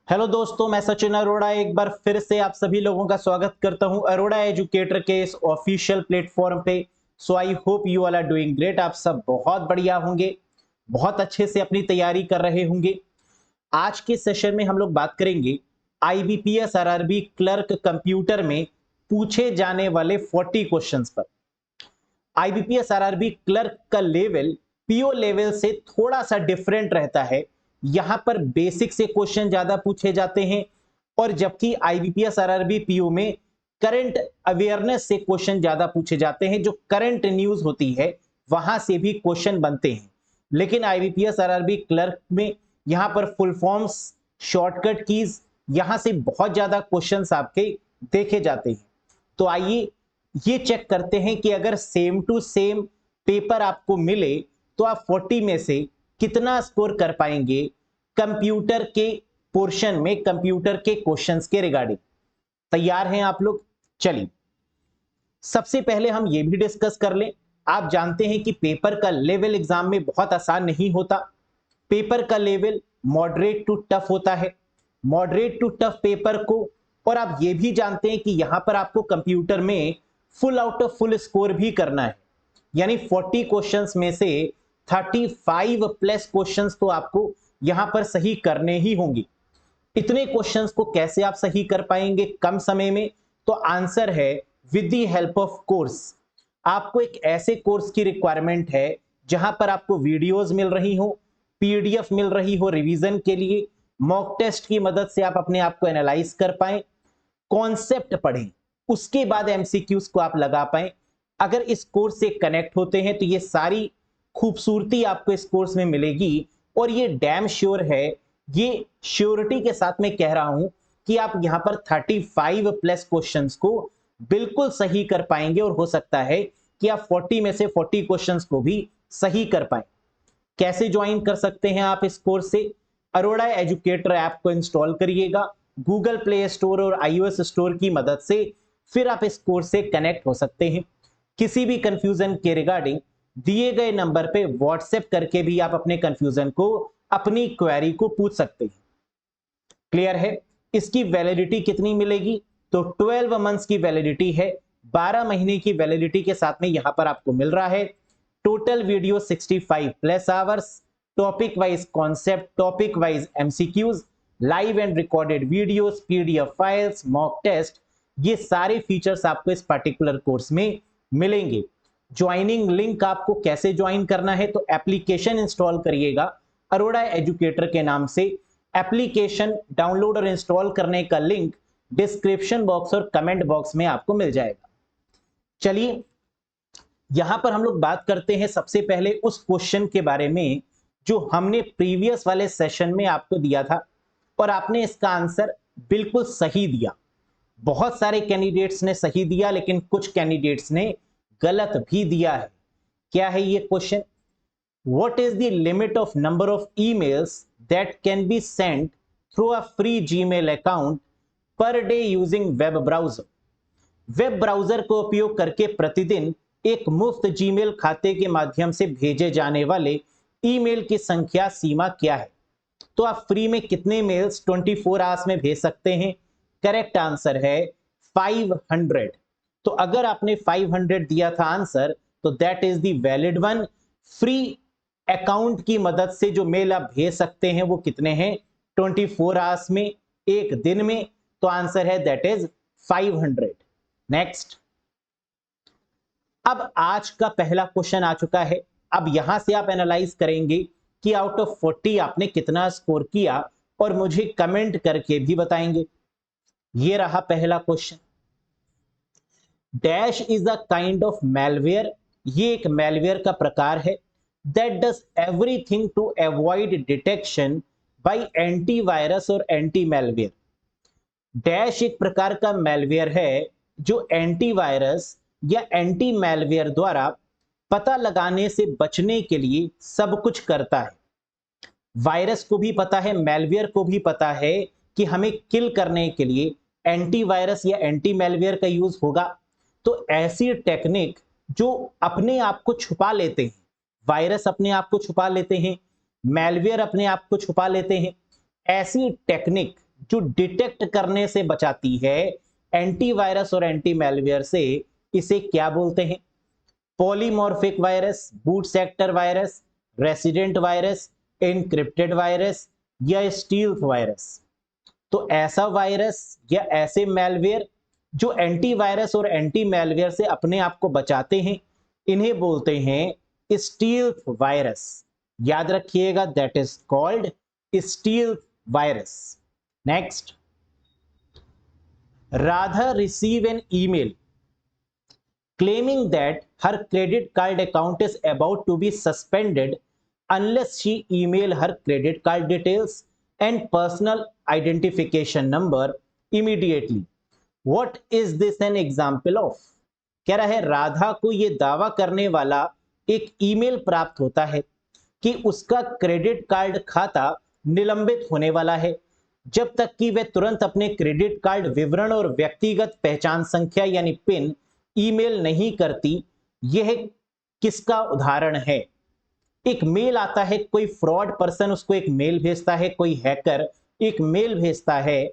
Hello दोस्तों, मैं सचिन अरोड़ा एक बार फिर से आप सभी लोगों का स्वागत करता हूं अरोड़ा एजुकेटर के इस ऑफिशियल प्लेटफॉर्म पे। So I hope you all are doing great. आप सब बहुत बढ़िया होंगे, बहुत अच्छे से अपनी तैयारी कर रहे होंगे। आज के सेशन में हम लोग बात करेंगे आईबीपीएस आरआरबी क्लर्क कंप्यूटर में पूछे जाने वाले 40 क्वेश्चंस पर। आईबीपीएस आरआरबी क्लर्क का लेवल पीओ लेवल से थोड़ा सा डिफरेंट रहता है। यहां पर बेसिक से क्वेश्चन ज्यादा पूछे जाते हैं, और जबकि आईबीपीएस आरआरबी पीओ में करंट अवेयरनेस से क्वेश्चन ज्यादा पूछे जाते हैं। जो करंट न्यूज होती है वहां से भी क्वेश्चन बनते हैं। लेकिन आईबीपीएस आरआरबी क्लर्क में यहां पर फुल फॉर्म्स, शॉर्टकट कीज, यहां से बहुत ज्यादा क्वेश्चंस आपके देखे जाते हैं। तो आइए ये चेक करते हैं कि अगर सेम टू सेम पेपर आपको मिले तो आप 40 में से कितना स्कोर कर पाएंगे कंप्यूटर के पोर्शन में, कंप्यूटर के क्वेश्चंस के रिगार्डिंग। तैयार हैं आप लोग? चलिए सबसे पहले हम ये भी डिस्कस कर लें। आप जानते हैं कि पेपर का लेवल एग्जाम में बहुत आसान नहीं होता। पेपर का लेवल मॉडरेट टू टफ होता है। मॉडरेट टू टफ पेपर को, और आप ये भी जानते हैं कि यहां पर आपको कंप्यूटर में full out of full score भी करना है। यानी 40 क्वेश्चंस में से 35 प्लस क्वेश्चंस तो आपको यहां पर सही करने ही होंगे। इतने क्वेश्चंस को कैसे आप सही कर पाएंगे कम समय में? तो आंसर है with the help of course. आपको एक ऐसे कोर्स की रिक्वायरमेंट है जहां पर आपको वीडियोस मिल रही हो, पीडीएफ मिल रही हो रिवीजन के लिए, मॉक टेस्ट की मदद से आप अपने आप को एनालाइज कर पाएं, कॉन्सेप्ट पढ़ें, उसके बाद एमसीक्यूज को आप लगा पाएं। अगर इस कोर्स से कनेक्ट होते हैं तो ये सारी खूबसूरती आपको इस कोर्स में मिलेगी। और ये डैम श्योर है, ये श्योरिटी के साथ मैं कह रहा हूं कि आप यहां पर 35 प्लस क्वेश्चंस को बिल्कुल सही कर पाएंगे, और हो सकता है कि आप 40 में से 40 क्वेश्चंस को भी सही कर पाए। कैसे ज्वाइन कर सकते हैं आप इस कोर्स से? अरोड़ा एजुकेटर ऐप को इंस्टॉल करिएगा गूगल प्ले स्टोर और आईओएस स्टोर की मदद से, फिर आप इस कोर्स से कनेक्ट हो सकते हैं। किसी भी कंफ्यूजन के रिगार्डिंग दिए गए नंबर पे व्हाट्सएप करके भी आप अपने कंफ्यूजन को, अपनी क्वेरी को पूछ सकते हैं। क्लियर है? इसकी वैलिडिटी कितनी मिलेगी? तो 12 मंथ्स की वैलिडिटी है, 12 महीने की वैलिडिटी के साथ में यहां पर आपको मिल रहा है। Total video 65 plus hours, topic wise concept, topic wise MCQs, live and recorded videos, PDF files, mock test, ये सारे फीचर्स आपको इस पर्टिकुलर कोर्स में मिलेंगे। ज्वाइनिंग लिंक आपको कैसे ज्वाइन करना है? तो एप्लीकेशन इंस्टॉल करिएगा अरोड़ा एजुकेटर के नाम से। एप्लीकेशन डाउनलोड और इंस्टॉल करने का लिंक डिस्क्रिप्शन बॉक्स और कमेंट बॉक्स में आपको मिल जाएगा। चलिए यहां पर हम लोग बात करते हैं सबसे पहले उस क्वेश्चन के बारे में जो हमने प्रीवियस वाले सेशन में आपको दिया था, और आपने इसका आंसर बिल्कुल सही दिया। बहुत सारे कैंडिडेट्स ने सही दिया, लेकिन कुछ कैंडिडेट्स ने गलत भी दिया है। क्या है ये question? What is the limit of number of emails that can be sent through a free Gmail account per day using web browser? Web browser को उपयोग करके प्रतिदिन एक मुफ्त जीमेल खाते के माध्यम से भेजे जाने वाले ईमेल की संख्या सीमा क्या है? तो आप फ्री में कितने मेल्स 24 आवर्स में भेज सकते हैं? करेक्ट आंसर है 500। तो अगर आपने 500 दिया था आंसर, तो that is the valid one. Free account की मदद से जो मेल आप भेज सकते हैं वो कितने हैं? 24 आवर्स में, एक दिन में। तो आंसर है दैट इज 500। नेक्स्ट, अब आज का पहला क्वेश्चन आ चुका है। अब यहां से आप एनालाइज करेंगे कि आउट ऑफ 40 आपने कितना स्कोर किया, और मुझे कमेंट करके भी बताएंगे। ये रहा पहला question. Dash is a kind of malware. ये एक मैलवेयर का प्रकार है। That does everything to avoid detection by antivirus और एंटी मैलवेयर। डैश एक प्रकार का मैलवेयर है जो एंटीवायरस या एंटी मैलवेयर द्वारा पता लगाने से बचने के लिए सब कुछ करता है। वायरस को भी पता है, मैलवेयर को भी पता है कि हमें किल करने के लिए एंटीवायरस या एंटी मैलवेयर का यूज होगा। तो ऐसी टेक्निक जो अपने आप को छुपा लेते हैं, वायरस अपने आप को छुपा लेते हैं, मैलवेयर अपने आप को छुपा लेते हैं, ऐसी टेक्निक जो डिटेक्ट करने से बचाती है एंटीवायरस और एंटी मैलवेयर से, इसे क्या बोलते हैं? Polymorphic virus, boot sector virus, resident virus, encrypted virus या स्टील्थ वायरस? तो ऐसा वायरस या ऐसे मैलवेयर जो एंटीवायरस और एंटी मैलवेयर से अपने आप को बचाते हैं, इन्हें बोलते हैं स्टील्थ वायरस। याद रखिएगा, that is called stealth virus. Next, Radha receive an email claiming that her credit card account is about to be suspended unless she email her credit card details and personal identification number immediately. What is this an example of? कह रहा है राधा को यह दावा करने वाला एक email प्राप्त होता है कि उसका क्रेडिट कार्ड खाता निलंबित होने वाला है जब तक कि वह तुरंत अपने क्रेडिट कार्ड विवरण और व्यक्तिगत पहचान संख्या यानी पिन ईमेल नहीं करती। यह किसका उदाहरण है? एक मेल आता है, कोई फ्रॉड पर्सन उसको एक मेल भेजता है, कोई हैकर एक मेल भेजता है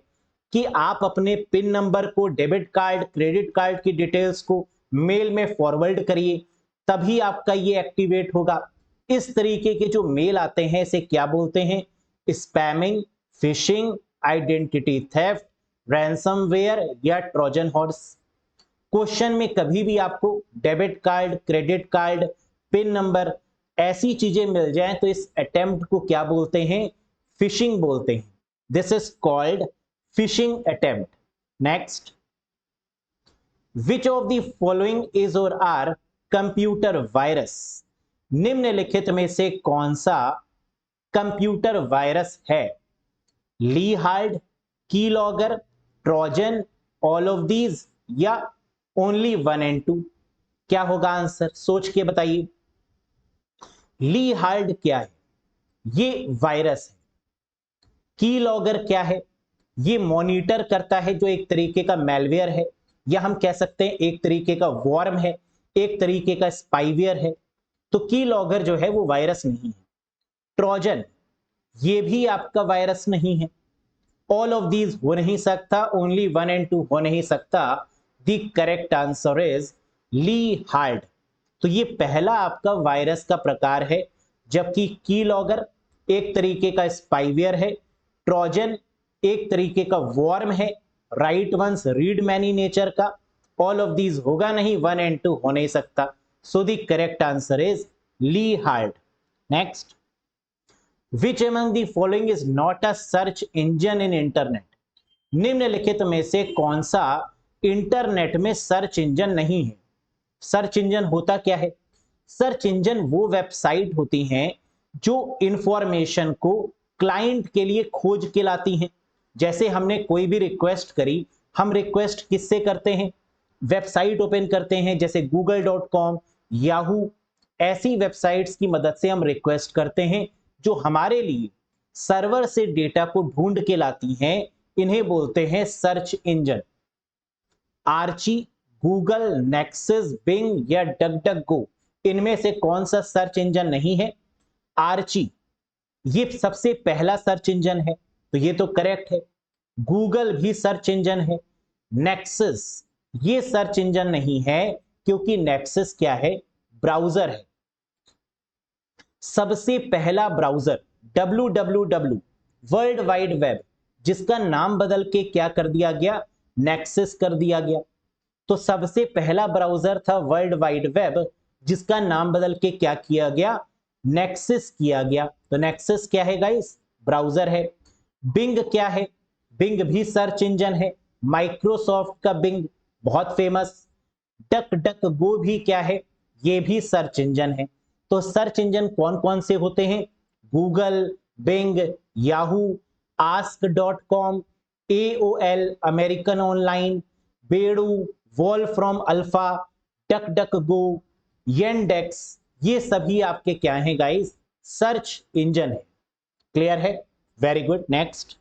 कि आप अपने पिन नंबर को, डेबिट कार्ड, क्रेडिट कार्ड की डिटेल्स को मेल में फॉरवर्ड करिए, तभी आपका ये एक्टिवेट होगा। इस तरीके के जो मेल आते हैं इसे क्या बोलते हैं? Spamming, fishing, identity theft, ransomware या ट्रोजन हॉर्स। क्वेश्चन में कभी भी आपको debit card, credit card, pin number ऐसी चीजें मिल जाएं तो इस अटेम्प्ट को क्या बोलते हैं? फिशिंग बोलते हैं। This is called phishing attempt. Next, which of the following is और आर कंप्यूटर वायरस? निम्नलिखित में से कौन सा कंप्यूटर वायरस है? ली हार्ड, keylogger, trojan, all of these या ओनली 1 and 2? क्या होगा आंसर? सोच के बताइए। ली हार्ड क्या है? ये वायरस है। कीलॉगर क्या है? ये मॉनिटर करता है, जो एक तरीके का मैलवेयर है, या हम कह सकते हैं एक तरीके का वॉर्म है, एक तरीके का स्पाईवेयर है। तो कीलॉगर जो है वो वायरस नहीं है। ट्रोजन ये भी आपका वायरस नहीं है। ऑल ऑफ दीज हो नहीं सकता, ओनली 1 and 2 हो नहीं सकता। The correct answer is lee hard. तो ये पहला आपका वायरस का प्रकार है, जबकि कीलॉगर एक तरीके का स्पाईवेयर है, ट्रोजन एक तरीके का वॉर्म है, write once read many nature का। ऑल ऑफ दीज होगा नहीं, 1 and 2 हो नहीं सकता। So the correct answer is lee hard. Next, which among the following is not a search engine in internet? निम्नलिखित में से कौन सा इंटरनेट में सर्च इंजन नहीं है? सर्च इंजन होता क्या है? सर्च इंजन वो वेबसाइट होती हैं जो इंफॉर्मेशन को क्लाइंट के लिए खोज के लाती हैं। जैसे हमने कोई भी रिक्वेस्ट करी, हम रिक्वेस्ट किससे करते हैं? वेबसाइट ओपन करते हैं, जैसे google.com, याहू, ऐसी वेबसाइट्स की मदद से हम रिक्वेस्ट करते हैं जो हमारे लिए सर्वर से डेटा को ढूंढ के लाती हैं। इन्हें बोलते हैं search engine. Archie, Google, Nexus, Bing या डकडकगो, इनमें से कौन सा सर्च इंजन नहीं है? आर्ची ये सबसे पहला सर्च इंजन है, तो ये तो करेक्ट है। गूगल भी सर्च इंजन है। नेक्सस ये सर्च इंजन नहीं है, क्योंकि नेक्सस क्या है? ब्राउजर है। सबसे पहला browser www, world wide web, जिसका नाम बदल के क्या कर दिया गया? नेक्सस कर दिया गया। तो सबसे पहला ब्राउजर था वर्ल्ड वाइड वेब, जिसका नाम बदल के क्या किया गया? नेक्सस किया गया। तो नेक्सस क्या है गाइस? ब्राउजर है। बिंग क्या है? बिंग भी सर्च इंजन है, माइक्रोसॉफ्ट का बिंग, बहुत फेमस। डक डक गो भी क्या है? ये भी सर्च इंजन है। तो सर्च इंजन कौन कौन से होते हैं? Google, Bing, Yahoo, ask.com, AOL, American online, Baidu, Wolfram Alpha, DuckDuckGo, Yandex, ये सभी आपके क्या हैं गाइस? सर्च इंजन है। क्लियर है? Very good. Next,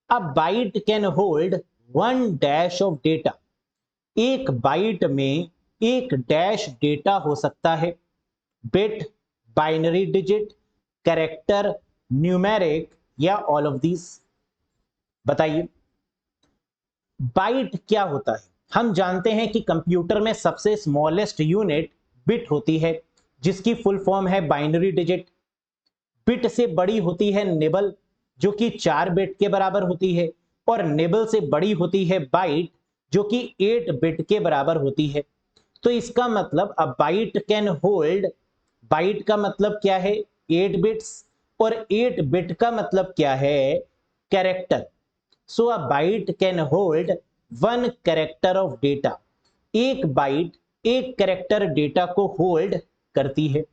a byte can hold 1 dash of data. एक बाइट में 1 डैश डेटा हो सकता है। Bit, binary digit, character, numeric या ऑल ऑफ दीज? बताइए बाइट क्या होता है। हम जानते हैं कि कंप्यूटर में सबसे स्मॉलेस्ट यूनिट बिट होती है जिसकी फुल फॉर्म है बाइनरी डिजिट। बिट से बड़ी होती है निबल जो कि 4 बिट के बराबर होती है, और निबल से बड़ी होती है बाइट जो कि 8 बिट के बराबर होती है। तो इसका मतलब a byte can hold, byte का मतलब क्या है 8 बिट्स, और 8 बिट का मतलब क्या है character. So a byte can hold 1 character of data. एक बाइट एक कैरेक्टर डेटा को होल्ड करती है।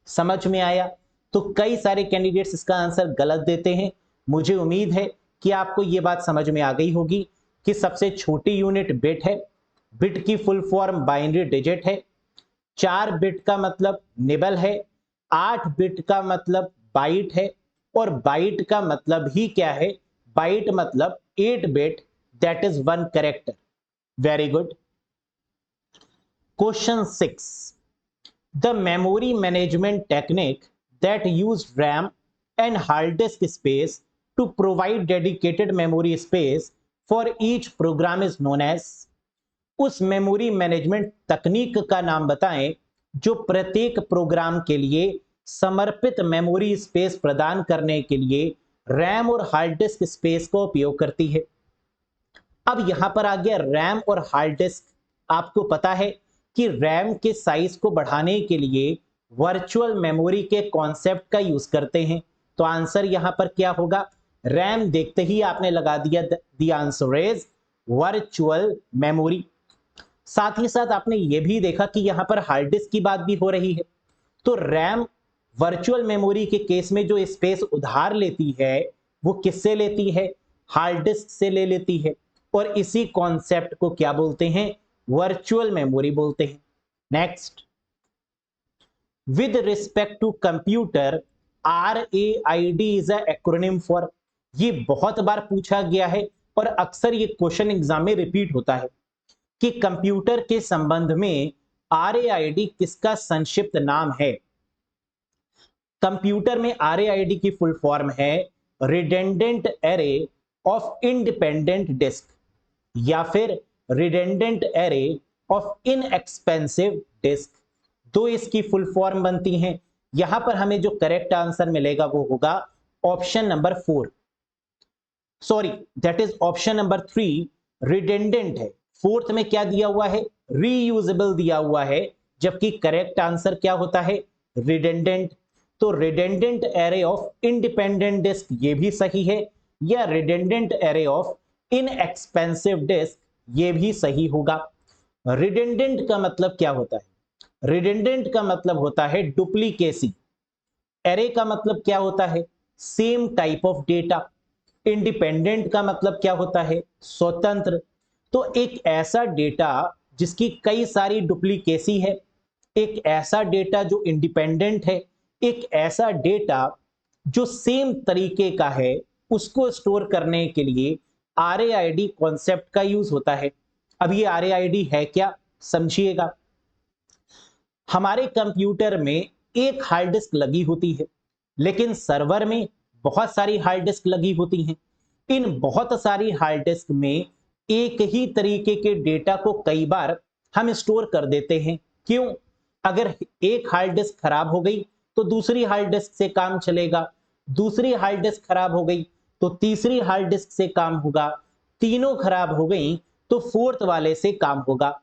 समझ में आया। तो कई सारे कैंडिडेट्स इसका आंसर गलत देते हैं। मुझे उम्मीद है कि आपको यह बात समझ में आ गई होगी कि सबसे छोटी यूनिट बिट है, बिट की फुल फॉर्म बाइनरी डिजिट है, 4 बिट का मतलब निबल है, 8 बिट का मतलब बाइट है, और बाइट का मतलब ही क्या है, बाइट मतलब 8 bit, that is 1 character. Very good. Question 6, the memory management technique that use RAM and hard disk space to provide dedicated memory space for each program is known as। उस memory management तकनीक का नाम बताएं जो प्रत्येक programme के लिए समर्पित मेमोरी स्पेस प्रदान करने के लिए रैम और हार्ड डिस्क स्पेस का उपयोग करती है। अब यहां पर आ गया रैम और हार्ड डिस्क। आपको पता है कि रैम के साइज को बढ़ाने के लिए वर्चुअल मेमोरी के कॉन्सेप्ट का यूज करते हैं। तो आंसर यहां पर क्या होगा, रैम देखते ही आपने लगा दिया, the answer is virtual memory. साथ ही साथ आपने यह भी देखा कि यहां पर हार्ड डिस्क की बात भी हो रही है। तो रैम वर्चुअल मेमोरी के केस में जो स्पेस उधार लेती है वो किससे लेती है, हार्ड डिस्क से ले लेती है, और इसी कॉन्सेप्ट को क्या बोलते हैं, वर्चुअल मेमोरी बोलते हैं। Next, with respect to computer RAID is acronym for. ये बहुत बार पूछा गया है और अक्सर ये क्वेश्चन एग्जाम में रिपीट होता है कि कंप्यूटर के संबंध में RAID किसका संक्षिप्त नाम है। कंप्यूटर में RAID की फुल फॉर्म है redundant array of independent disk, या फिर redundant array of inexpensive disk. दो इसकी फुल फॉर्म बनती हैं। यहां पर हमें जो करेक्ट आंसर मिलेगा वो होगा option number 4, sorry that is option number 3 redundant है। फोर्थ में क्या दिया हुआ है, रीयूजेबल दिया हुआ है, जबकि करेक्ट आंसर क्या होता है, रिडंडेंट। तो redundant array of independent disk ये भी सही है, या redundant array of inexpensive disk ये भी सही होगा। रिडंडेंट का मतलब क्या होता है, रिडंडेंट का मतलब होता है डुप्लीकेसी। एरे का मतलब क्या होता है, same type of data. Independent का मतलब क्या होता है, स्वतंत्र। तो एक ऐसा डेटा जिसकी कई सारी डुप्लीकेसी है, एक ऐसा डेटा जो इंडिपेंडेंट है, एक ऐसा डेटा जो सेम तरीके का है, उसको स्टोर करने के लिए RAID कॉन्सेप्ट का यूज होता है। अब ये RAID है क्या, समझिएगा। हमारे कंप्यूटर में एक हार्ड डिस्क लगी होती है, लेकिन सर्वर में बहुत सारी हार्ड डिस्क लगी होती हैं। इन बहुत सारी हार्ड डिस्क में एक ही तरीके के डेटा को कई बार हम स्टोर कर देते हैं। क्यों, अगर एक हार्ड डिस्क खराब हो गई तो दूसरी हार्ड डिस्क से काम चलेगा, दूसरी हार्ड डिस्क खराब हो गई तो तीसरी हार्ड डिस्क से काम होगा, तीनों खराब हो गई तो फोर्थ वाले से काम होगा।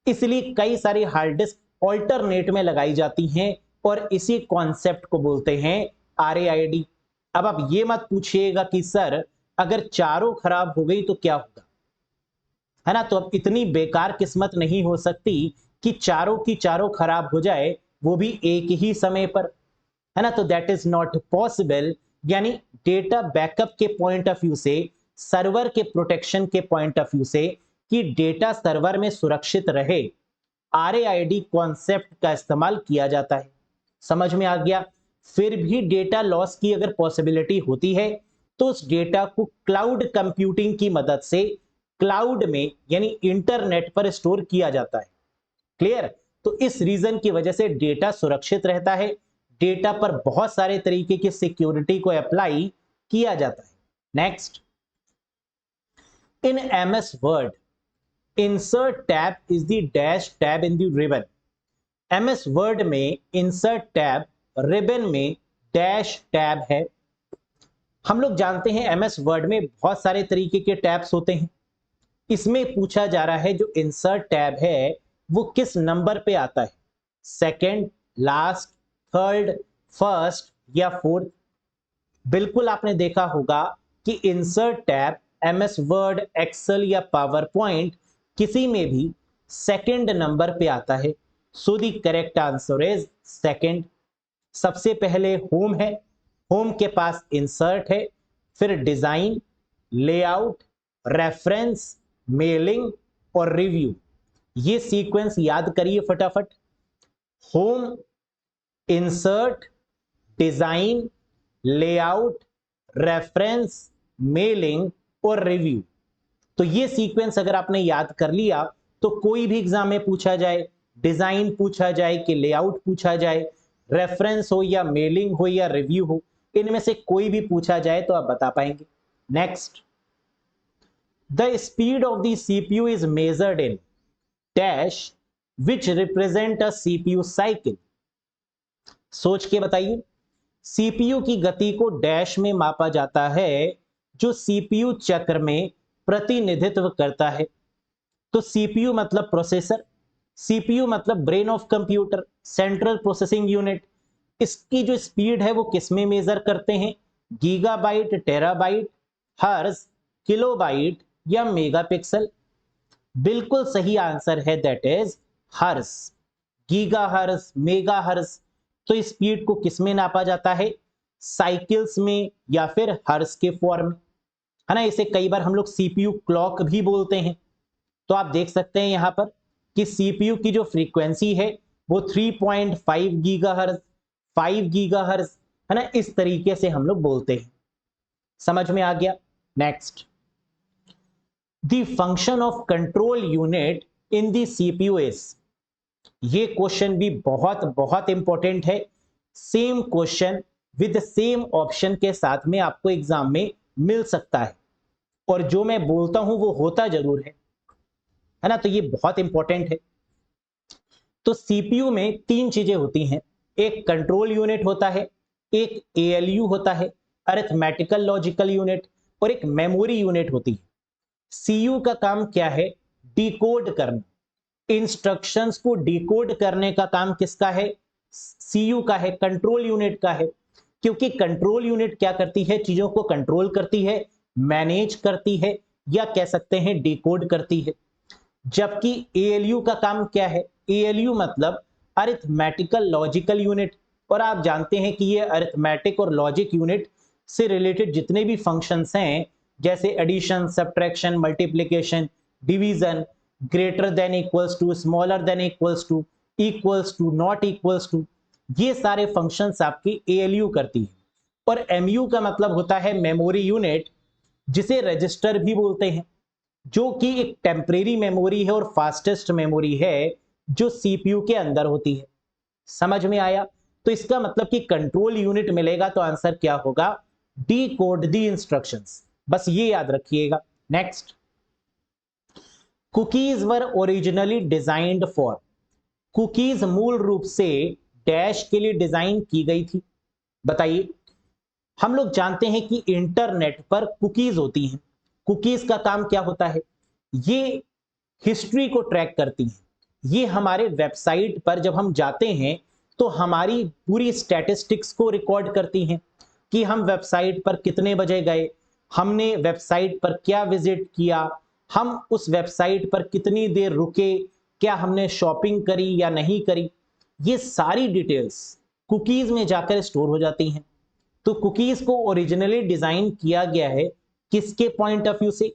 इसलिए कई सारी हार्ड डिस्क ऑल्टरनेट में लगाई जाती हैं और इसी कॉन्सेप्ट को बोलते हैं RAID। अब आप ये मत पूछिएगा कि सर अगर चारों खराब हो गई तो क्या होगा, है ना। तो अब इतनी बेकार किस्मत नहीं हो सकती कि चारों की चारों खराब हो जाए, वो भी एक ही समय पर, है ना। तो दैट इज नॉट पॉसिबल। यानी डेटा बैकअप के पॉइंट ऑफ व्यू से, सर्वर के प्रोटेक्शन के पॉइंट ऑफ व्यू से, कि डेटा सर्वर में सुरक्षित रहे, RAID कॉन्सेप्ट का इस्तेमाल किया जाता है। समझ में आ गया। फिर भी डेटा लॉस की अगर पॉसिबिलिटी होती है तो उस डेटा को क्लाउड कंप्यूटिंग की मदद से क्लाउड में यानी इंटरनेट पर स्टोर किया जाता है। क्लियर। तो इस रीजन की वजह से डेटा सुरक्षित रहता है, डेटा पर बहुत सारे तरीके की सिक्योरिटी को अप्लाई किया जाता है। Next, In MS Word, insert tab is the dash tab in the ribbon. MS Word में insert tab ribbon में dash tab है. हम लोग जानते हैं MS Word में बहुत सारे तरीके के टैब्स होते हैं. इसमें पूछा जा रहा है जो इंसर्ट टैब है वो किस नंबर पे आता है, सेकंड, लास्ट, थर्ड, फर्स्ट या फोर्थ. बिल्कुल आपने देखा होगा कि insert tab MS Word, Excel या पावर पॉइंट किसी में भी सेकंड नंबर पे आता है. So the correct answer is second. सबसे पहले होम है, होम के पास इंसर्ट है, फिर डिजाइन, लेआउट, रेफरेंस, मेलिंग और रिव्यू. ये सीक्वेंस याद करिए फटाफट. Home, insert, design, layout, reference, mailing और रिव्यू. तो ये सीक्वेंस अगर आपने याद कर लिया तो कोई भी एग्जाम में पूछा जाए, डिजाइन पूछा जाए कि लेआउट पूछा जाए, रेफरेंस हो या मेलिंग हो या रिव्यू हो, इनमें से कोई भी पूछा जाए तो आप बता पाएंगे. Next, the speed of the CPU is measured in dash which represent a CPU cycle. सोच के बताइए. सीपीयू की गति को डैश में मापा जाता है जो सीपीयू चक्र में प्रतिनिधित्व करता है. तो सीपीयू मतलब प्रोसेसर, सीपीयू मतलब brain of computer, central processing unit. इसकी जो स्पीड है वो किस में मेजर करते हैं, गीगाबाइट, टेराबाइट, हर्ट्ज, किलोबाइट या मेगापिक्सल. बिल्कुल सही आंसर है that is hertz. Gigahertz, megahertz. तो स्पीड को किस में नापा जाता है, साइकिल्स में या फिर हर्ट्ज के फॉर्म में, है ना. इसे कई बार हम लोग सीपीयू क्लॉक भी बोलते हैं. तो आप देख सकते हैं यहां पर कि सीपीयू की जो फ्रीक्वेंसी है वो 3.5 गीगाहर्ट्ज, 5 गीगाहर्ट्ज, है ना. इस तरीके से हम लोग बोलते हैं. समझ में आ गया. Next, the function of control unit in the CPU is. ये क्वेश्चन भी बहुत बहुत इंपॉर्टेंट है. Same question with same option के साथ में आपको एग्जाम में मिल सकता है, और जो मैं बोलता हूं वो होता जरूर है ना. तो ये बहुत इंपॉर्टेंट है. तो सीपीयू में तीन चीजें होती हैं. एक कंट्रोल यूनिट होता है, एक एएलयू होता है, अरिथमेटिकल लॉजिकल यूनिट, और एक मेमोरी यूनिट होती है. सीयू का काम क्या है, डिकोड करना. इंस्ट्रक्शंस को डिकोड करने का काम किसका है, सीयू का है, कंट्रोल यूनिट का है. क्योंकि कंट्रोल यूनिट क्या करती है, चीजों को कंट्रोल करती है, मैनेज करती है, या कह सकते हैं डिकोड करती है. जबकि एएलयू का काम क्या है, एएलयू मतलब अरिथमेटिकल लॉजिकल यूनिट. और आप जानते हैं कि ये अरिथमेटिक और लॉजिक यूनिट से रिलेटेड जितने भी फंक्शंस हैं, जैसे addition, subtraction, multiplication, division, greater than equals to, smaller than equals to, equals to, not equals to, ये सारे फंक्शंस आपकी एएलयू करती है. और एमयू का मतलब होता है मेमोरी यूनिट, जिसे रजिस्टर भी बोलते हैं, जो कि एक टेम्परेरी मेमोरी है और फास्टेस्ट मेमोरी है जो सीपीयू के अंदर होती है. समझ में आया. तो इसका मतलब कि कंट्रोल यूनिट मिलेगा तो आंसर क्या होगा, डिकोड द इंस्ट्रक्शंस. बस ये याद रखिएगा. Next, cookies were originally designed for. Cookies मूल रूप से डैश के लिए डिजाइन की गई थी. बताइए. हम लोग जानते हैं कि इंटरनेट पर कुकीज होती हैं. कुकीज का काम क्या होता है, ये हिस्ट्री को ट्रैक करती हैं. ये हमारे वेबसाइट पर जब हम जाते हैं तो हमारी पूरी स्टैटिस्टिक्स को रिकॉर्ड करती हैं कि हम वेबसाइट पर कितने बजे गए, हमने वेबसाइट पर क्या विजिट किया, हम उस वेबसाइट पर कितनी देर रुके, क्या हमने शॉपिंग करी या नहीं करी. ये सारी डिटेल्स कुकीज में जाकर स्टोर हो जाती हैं. तो कुकीज को ओरिजिनली डिजाइन किया गया है किसके पॉइंट ऑफ व्यू से,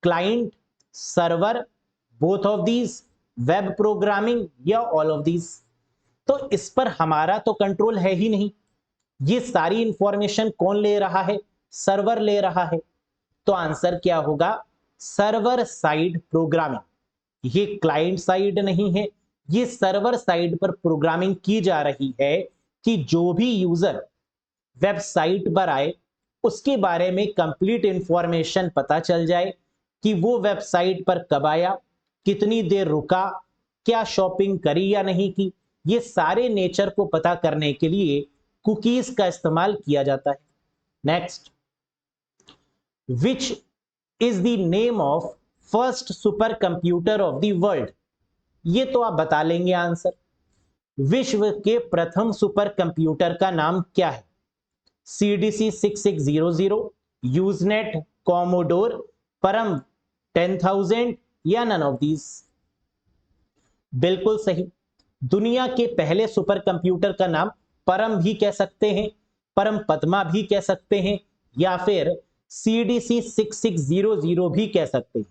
client, server, both of these, web programming या ऑल ऑफ दीज. तो इस पर हमारा तो कंट्रोल है ही नहीं. ये सारी इंफॉर्मेशन कौन ले रहा है, सर्वर ले रहा है. तो आंसर क्या होगा, सर्वर साइड प्रोग्रामिंग. ये क्लाइंट साइड नहीं है, ये सर्वर साइड पर प्रोग्रामिंग की जा रही है कि जो भी यूजर वेबसाइट पर आए उसके बारे में कंप्लीट इंफॉर्मेशन पता चल जाए, कि वो वेबसाइट पर कब आया, कितनी देर रुका, क्या शॉपिंग करी या नहीं की, ये सारे नेचर को पता करने के लिए कुकीज का इस्तेमाल किया जाता है। Next, which is the name of first super computer of the world? ये तो आप बता लेंगे आंसर। विश्व के प्रथम सुपर कंप्यूटर का नाम क्या है? CDC 6600, यूजनेट, कॉमोडोर, परम 10,000 या नन ऑफ दीज? बिल्कुल सही। दुनिया के पहले सुपर कंप्यूटर का नाम परम भी कह सकते हैं, परम पद्मा भी कह सकते हैं, या फिर CDC 6600 भी कह सकते हैं।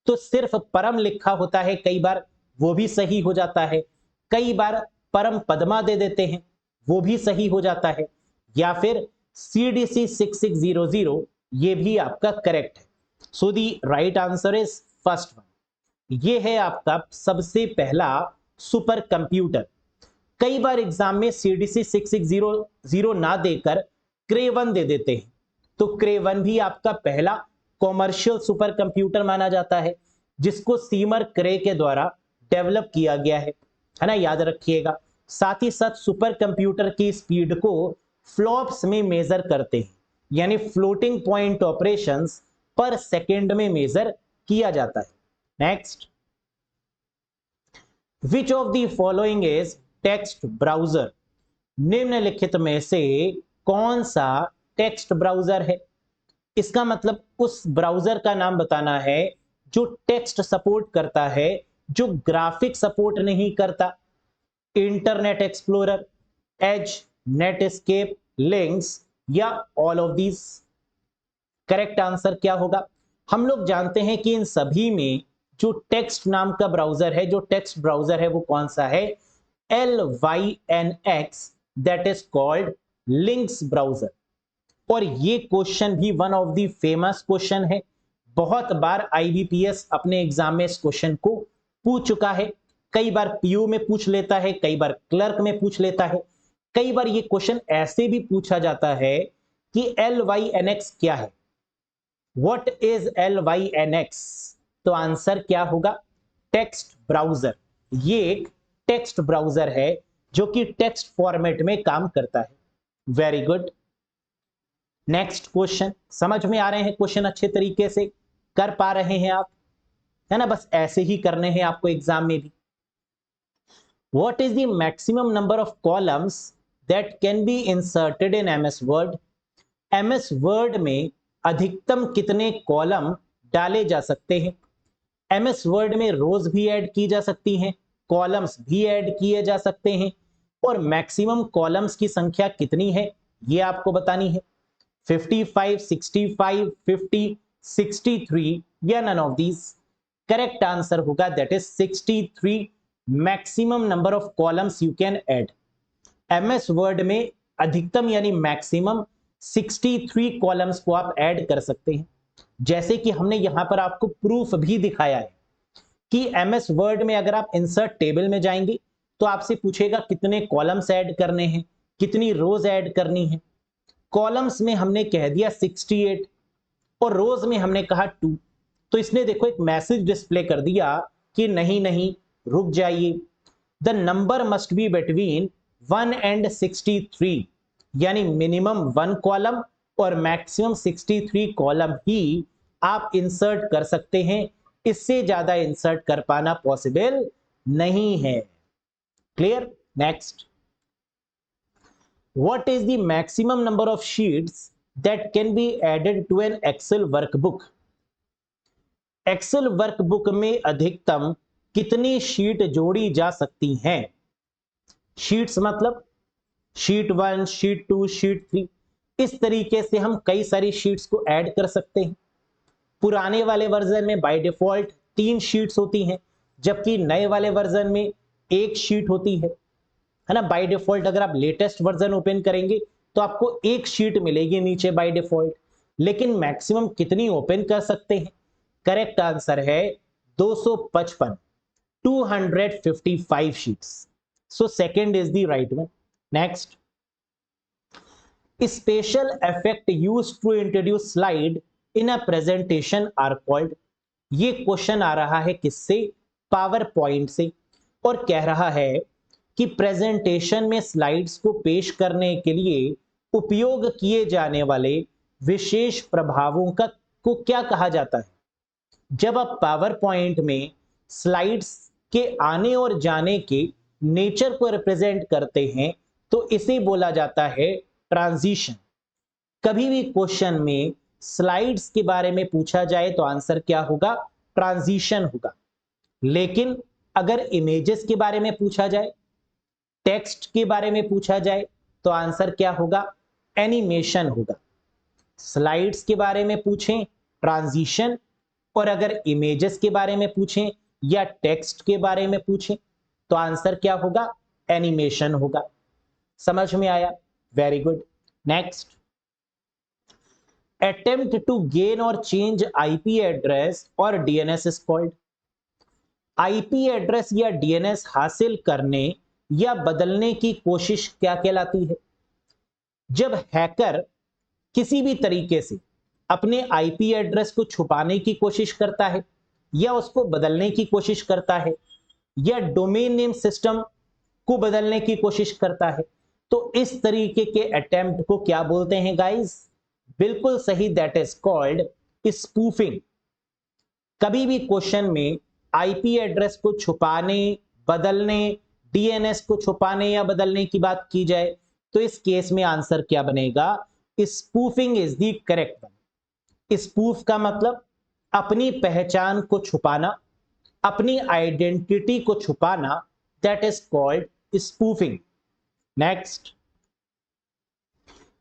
तो सिर्फ परम लिखा होता है, कई बार वो भी सही हो जाता है, कई बार परम पद्मा दे देते हैं, वो भी सही हो जाता है, या फिर CDC 6600, ये भी आपका करेक्ट है। So the right answer is first one. ये है आपका सबसे पहला सुपर कंप्यूटर। कई बार एग्जाम में CDC 6600 ना देकर क्रे-1 दे देते हैं, तो क्रे-1 भी आपका पहला कॉमर्शियल सुपर कंप्यूटर माना जाता है, जिसको सीमर क्रे के द्वारा डेवलप किया गया है ना, याद रखिएगा। साथ ही साथ सुपर कंप्यूटर की स्पीड को फ्लॉप्स में मेजर करते हैं, यानी फ्लोटिंग पॉइंट ऑपरेशंस पर सेकेंड में मेजर किया जाता है। Next, which of the following is text browser? निम्नलिखित में से कौन सा टेक्स्ट ब्राउजर है? इसका मतलब उस ब्राउजर का नाम बताना है जो टेक्स्ट सपोर्ट करता है, जो ग्राफिक सपोर्ट नहीं करता। Internet Explorer, Edge, Netscape, Lynx या all of these? Correct answer क्या होगा? हम लोग जानते हैं कि इन सभी में जो टेक्स्ट नाम का ब्राउजर है, जो टेक्स्ट ब्राउजर है, वो कौन सा है? LYNX, that is called links browser. और ये क्वेश्चन भी one of the famous question है। बहुत बार IBPS अपने एग्जाम में इस क्वेश्चन को पूछ चुका है। कई बार PU में पूछ लेता है, कई बार क्लर्क में पूछ लेता है, कई बार ये क्वेश्चन ऐसे भी पूछा जाता है कि LYNX क्या है, व्हाट इज LYNX? तो आंसर क्या होगा? Text browser. ये एक टेक्स्ट ब्राउजर है जो कि टेक्स्ट फॉर्मेट में काम करता है। Very good. नेक्स्ट क्वेश्चन, समझ में आ रहे हैं क्वेश्चन? अच्छे तरीके से कर पा रहे हैं आप, है ना? बस ऐसे ही करने हैं आपको एग्जाम में भी। What is the maximum number of columns that can be inserted in MS word? MS Word में अधिकतम कितने कॉलम डाले जा सकते हैं? MS वर्ड में रोज भी ऐड की जा सकती हैं, कॉलम्स भी ऐड किए जा सकते हैं, और मैक्सिमम कॉलम्स की संख्या कितनी है ये आपको बतानी है। 55, 65, 50, 63 या none of these? Correct answer होगा that is 63 maximum number of columns you can add. MS Word में अधिकतम यानी मैक्सिमम 63 कॉलम्स को आप ऐड कर सकते हैं। जैसे कि हमने यहां पर आपको प्रूफ भी दिखाया है कि MS वर्ड में अगर आप इंसर्ट टेबल में जाएंगे तो आपसे पूछेगा कितने कॉलम्स ऐड करने हैं, कितनी रोज ऐड करनी है। कॉलम्स में हमने कह दिया 68 और रोज में हमने कहा 2। तो इसने देखो एक मैसेज डिस्प्ले कर दिया कि नहीं नहीं, रुक जाइए, the number must be between 1 and 63, यानी मिनिमम 1 कॉलम और मैक्सिमम 63 कॉलम ही आप इंसर्ट कर सकते हैं। इससे ज्यादा इंसर्ट कर पाना पॉसिबल नहीं है। Clear? Next, what is the maximum number of sheets that can be added to an Excel workbook? Excel workbook में अधिकतम कितनी शीट जोड़ी जा सकती हैं? शीट्स मतलब शीट 1, शीट 2, शीट 3, इस तरीके से हम कई सारी शीट्स को ऐड कर सकते हैं। पुराने वाले वर्जन में बाय डिफॉल्ट 3 शीट्स होती हैं, जबकि नए वाले वर्जन में 1 शीट होती है ना? बाय डिफॉल्ट अगर आप लेटेस्ट वर्जन ओपन करेंगे तो आपको 1 शीट मिलेगी नीचे बाय डिफॉल्ट, लेकिन मैक्सिमम कितनी ओपन कर सकते हैं? करेक्ट आंसर है 255, 255 sheets. So second is the right one. Next, special effect used to introduce slide in a presentation are called? ये क्वेश्चन आ रहा है किससे? पावर पॉइंट से, और कह रहा है कि प्रेजेंटेशन में स्लाइड्स को पेश करने के लिए उपयोग किए जाने वाले विशेष प्रभावों का को क्या कहा जाता है? जब आप पावर पॉइंट में स्लाइड्स के आने और जाने के नेचर को रिप्रेजेंट करते हैं तो इसे बोला जाता है ट्रांजिशन। कभी भी क्वेश्चन में स्लाइड्स के बारे में पूछा जाए तो आंसर क्या होगा? ट्रांजिशन होगा। लेकिन अगर इमेजेस के बारे में पूछा जाए, टेक्स्ट के बारे में पूछा जाए तो आंसर क्या होगा? एनिमेशन होगा। स्लाइड्स के बारे में पूछें ट्रांजिशन, और अगर इमेजेस के बारे में पूछें या टेक्स्ट के बारे में पूछें तो आंसर क्या होगा? एनिमेशन होगा। समझ में आया? Very good. Next, attempt to gain or change IP address or DNS is called। IP address या DNS हासिल करने या बदलने की कोशिश क्या कहलाती है? जब हैकर किसी भी तरीके से अपने IP एड्रेस को छुपाने की कोशिश करता है या उसको बदलने की कोशिश करता है या डोमेन नेम सिस्टम को बदलने की कोशिश करता है तो इस तरीके के अटेम्प्ट को क्या बोलते हैं गाइस? बिल्कुल सही, दैट इज कॉल्ड स्पूफिंग। कभी भी क्वेश्चन में आईपी एड्रेस को छुपाने, बदलने, डीएनएस को छुपाने या बदलने की बात की जाए तो इस केस में आंसर क्या बनेगा? Spoofing is the correct one. Spoof का मतलब अपनी पहचान को छुपाना, अपनी आइडेंटिटी को छुपाना, that is called spoofing. Next,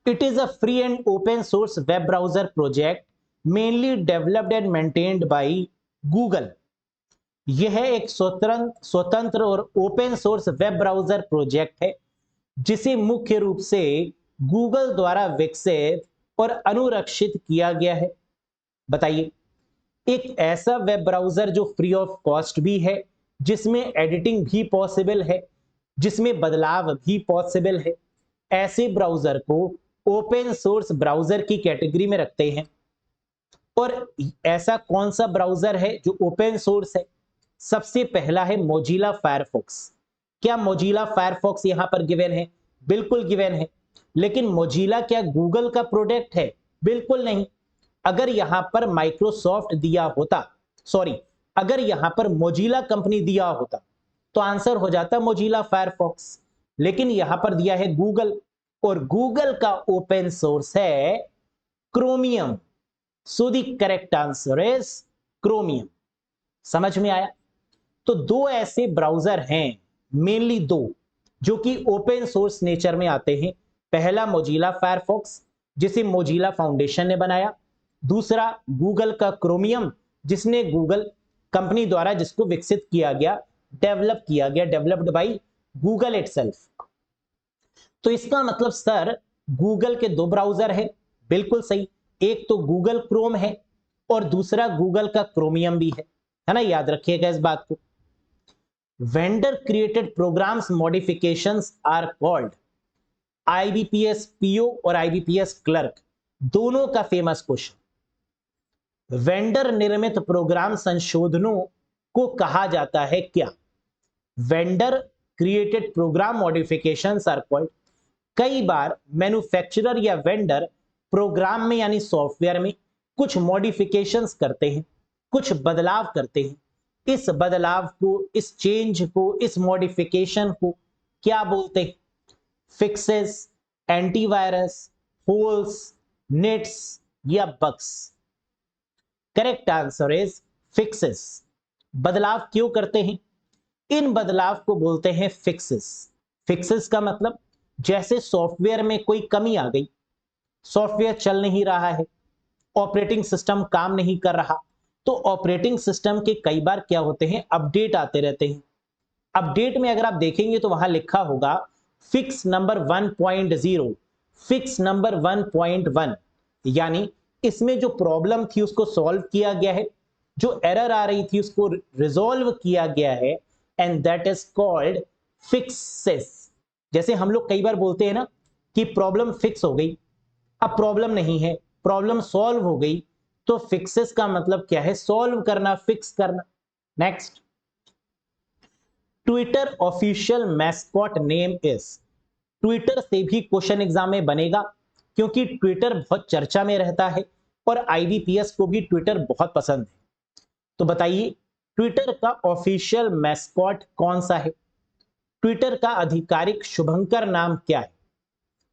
it is a free and open source web browser project mainly developed and maintained by Google। यह एक स्वतंत्र और open source web browser project है जिसे मुख्य रूप से गूगल द्वारा विकसित और अनुरक्षित किया गया है। बताइए, एक ऐसा वेब ब्राउजर जो फ्री ऑफ कॉस्ट भी है, जिसमें एडिटिंग भी पॉसिबल है, जिसमें बदलाव भी पॉसिबल है, ऐसे ब्राउजर को ओपन सोर्स ब्राउजर की कैटेगरी में रखते हैं। और ऐसा कौन सा ब्राउजर है जो ओपन सोर्स है? सबसे पहला है मोजिला फायरफॉक्स। क्या मोजिला फायरफॉक्स यहां पर गिवन है? बिल्कुल गिवन है। लेकिन मोजिला क्या गूगल का प्रोडक्ट है? बिल्कुल नहीं। अगर यहां पर माइक्रोसॉफ्ट दिया होता, सॉरी, अगर यहां पर मोजिला कंपनी दिया होता तो आंसर हो जाता मोजिला फायरफॉक्स। लेकिन यहां पर दिया है गूगल, और गूगल का ओपन सोर्स है chromium. So the correct answer is chromium. समझ में आया? तो दो ऐसे ब्राउजर हैं, मेनली दो, जो कि ओपन सोर्स नेचर में आते हैं। पहला मोजिला फायरफॉक्स जिसे मोजिला फाउंडेशन ने बनाया, दूसरा गूगल का क्रोमियम जिसने गूगल कंपनी द्वारा जिसको विकसित किया गया, डेवलप किया गया, डेवलप्ड बाय गूगल इटसेल्फ। तो इसका मतलब सर गूगल के दो ब्राउजर है। बिल्कुल सही, एक तो गूगल क्रोम है और दूसरा गूगल का क्रोमियम भी है ना? याद रखिएगा इस बात को। Vendor created programs modifications are called. IBPS PO और आईबीपीएस क्लर्क दोनों का फेमस क्वेश्चन। वेंडर निर्मित प्रोग्राम संशोधनों को कहा जाता है क्या? Vendor created program modifications are called. कई बार मैन्युफैक्चरर या वेंडर प्रोग्राम में यानी सॉफ्टवेयर में कुछ मॉडिफिकेशंस करते हैं, कुछ बदलाव करते हैं। इस बदलाव को, इस चेंज को, इस मॉडिफिकेशन को क्या बोलते हैं? फिक्सेस, एंटीवायरस, होल्स, नेट्स या bugs? Correct answer is fixes. बदलाव क्यों करते हैं? इन बदलाव को बोलते हैं फिक्सेस। फिक्सेस का मतलब जैसे सॉफ्टवेयर में कोई कमी आ गई, सॉफ्टवेयर चल नहीं रहा है, ऑपरेटिंग सिस्टम काम नहीं कर रहा, तो ऑपरेटिंग सिस्टम के कई बार क्या होते हैं? अपडेट आते रहते हैं। अपडेट में अगर आप देखेंगे तो वहां लिखा होगा फिक्स नंबर 1.0, फिक्स नंबर 1.1, यानी इसमें जो प्रॉब्लम थी उसको सॉल्व किया गया है, जो एरर आ रही थी उसको रिजॉल्व किया गया है, and that is called fixes. जैसे हम लोग कई बार बोलते हैं ना कि प्रॉब्लम फिक्स हो गई, अब प्रॉब्लम नहीं है, प्रॉब्लम सॉल्व हो गई, तो फिक्सेस का मतलब क्या है? सॉल्व करना, फिक्स करना। Next, Twitter official mascot name is. Twitter से भी क्वेश्चन एग्जाम में बनेगा, क्योंकि ट्विटर बहुत चर्चा में रहता है और आईबीपीएस को भी ट्विटर बहुत पसंद है। तो बताइए, ट्विटर का ऑफिशियल मैस्कॉट कौन सा है? ट्विटर का आधिकारिक शुभंकर नाम क्या है?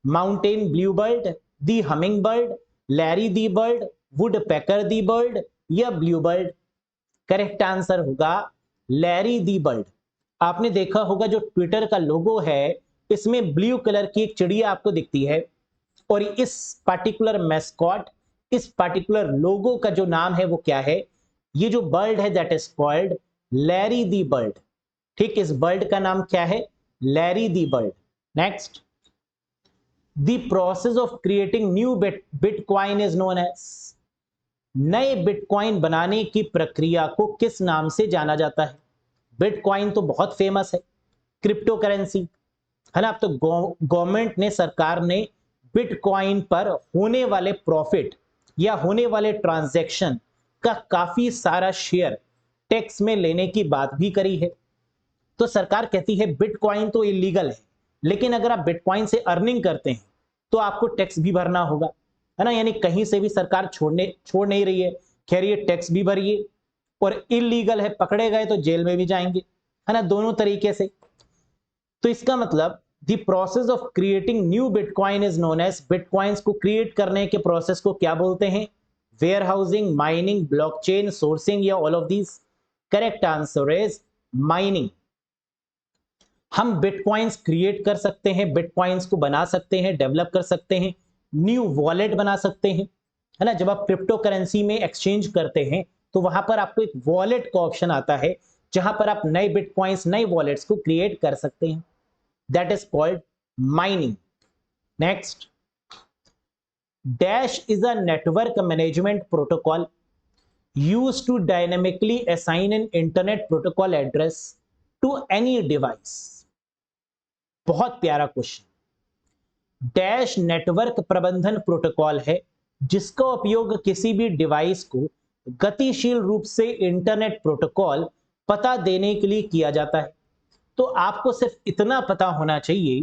Mountain Bluebird, the humming bird, Larry the bird, would packer the bird या ब्लू बर्ड? करेक्ट आंसर होगा लैरी दी बर्ड। आपने देखा होगा जो ट्विटर का लोगो है, इसमें ब्लू कलर की एक चिड़िया आपको दिखती है, और इस पार्टिकुलर मैस्कॉट, इस पार्टिकुलर लोगो का जो नाम है वो क्या है? ये जो बर्ड है that is called Larry the bird. ठीक, इस बर्ड का नाम क्या है? Larry the bird. Next, the process of creating new bitcoin is known as. नए बिटकॉइन बनाने की प्रक्रिया को किस नाम से जाना जाता है? बिटकॉइन तो बहुत फेमस है, क्रिप्टो करेंसी है ना। अब तो गवर्नमेंट ने, सरकार ने बिटकॉइन पर होने वाले प्रॉफिट या होने वाले ट्रांजैक्शन का काफी सारा शेयर टैक्स में लेने की बात भी करी है। तो सरकार कहती है बिटकॉइन तो इलीगल है, लेकिन अगर आप बिटकॉइन से अर्निंग करते हैं तो आपको टैक्स भी भरना होगा, है ना। यानी कहीं से भी सरकार छोड़ नहीं रही है, कह रही है टैक्स भी भरिए, और इलीगल है, पकड़े गए तो जेल में भी जाएंगे, है ना, दोनों तरीके से। तो इसका मतलब the process of creating new bitcoin is known as. Bitcoins को क्रिएट करने के प्रोसेस को क्या बोलते हैं? Warehousing, mining, blockchain, sourcing या all of these? Correct answer is mining. हम बिटकॉइंस क्रिएट कर सकते हैं, बिटकॉइंस को बना सकते हैं, डेवलप कर सकते हैं, न्यू वॉलेट बना सकते हैं, है ना। जब आप क्रिप्टो करेंसी में एक्सचेंज करते हैं तो वहां पर आपको एक वॉलेट का ऑप्शन आता है, जहां पर आप नए बिटकॉइंस, नए वॉलेट्स को क्रिएट कर सकते हैं। That is called mining. Next, dash is a network management protocol used to dynamically assign an internet protocol address to any device। बहुत प्यारा क्वेश्चन। डैश नेटवर्क प्रबंधन प्रोटोकॉल है जिसका उपयोग किसी भी डिवाइस को गतिशील रूप से इंटरनेट प्रोटोकॉल पता देने के लिए किया जाता है। तो आपको सिर्फ इतना पता होना चाहिए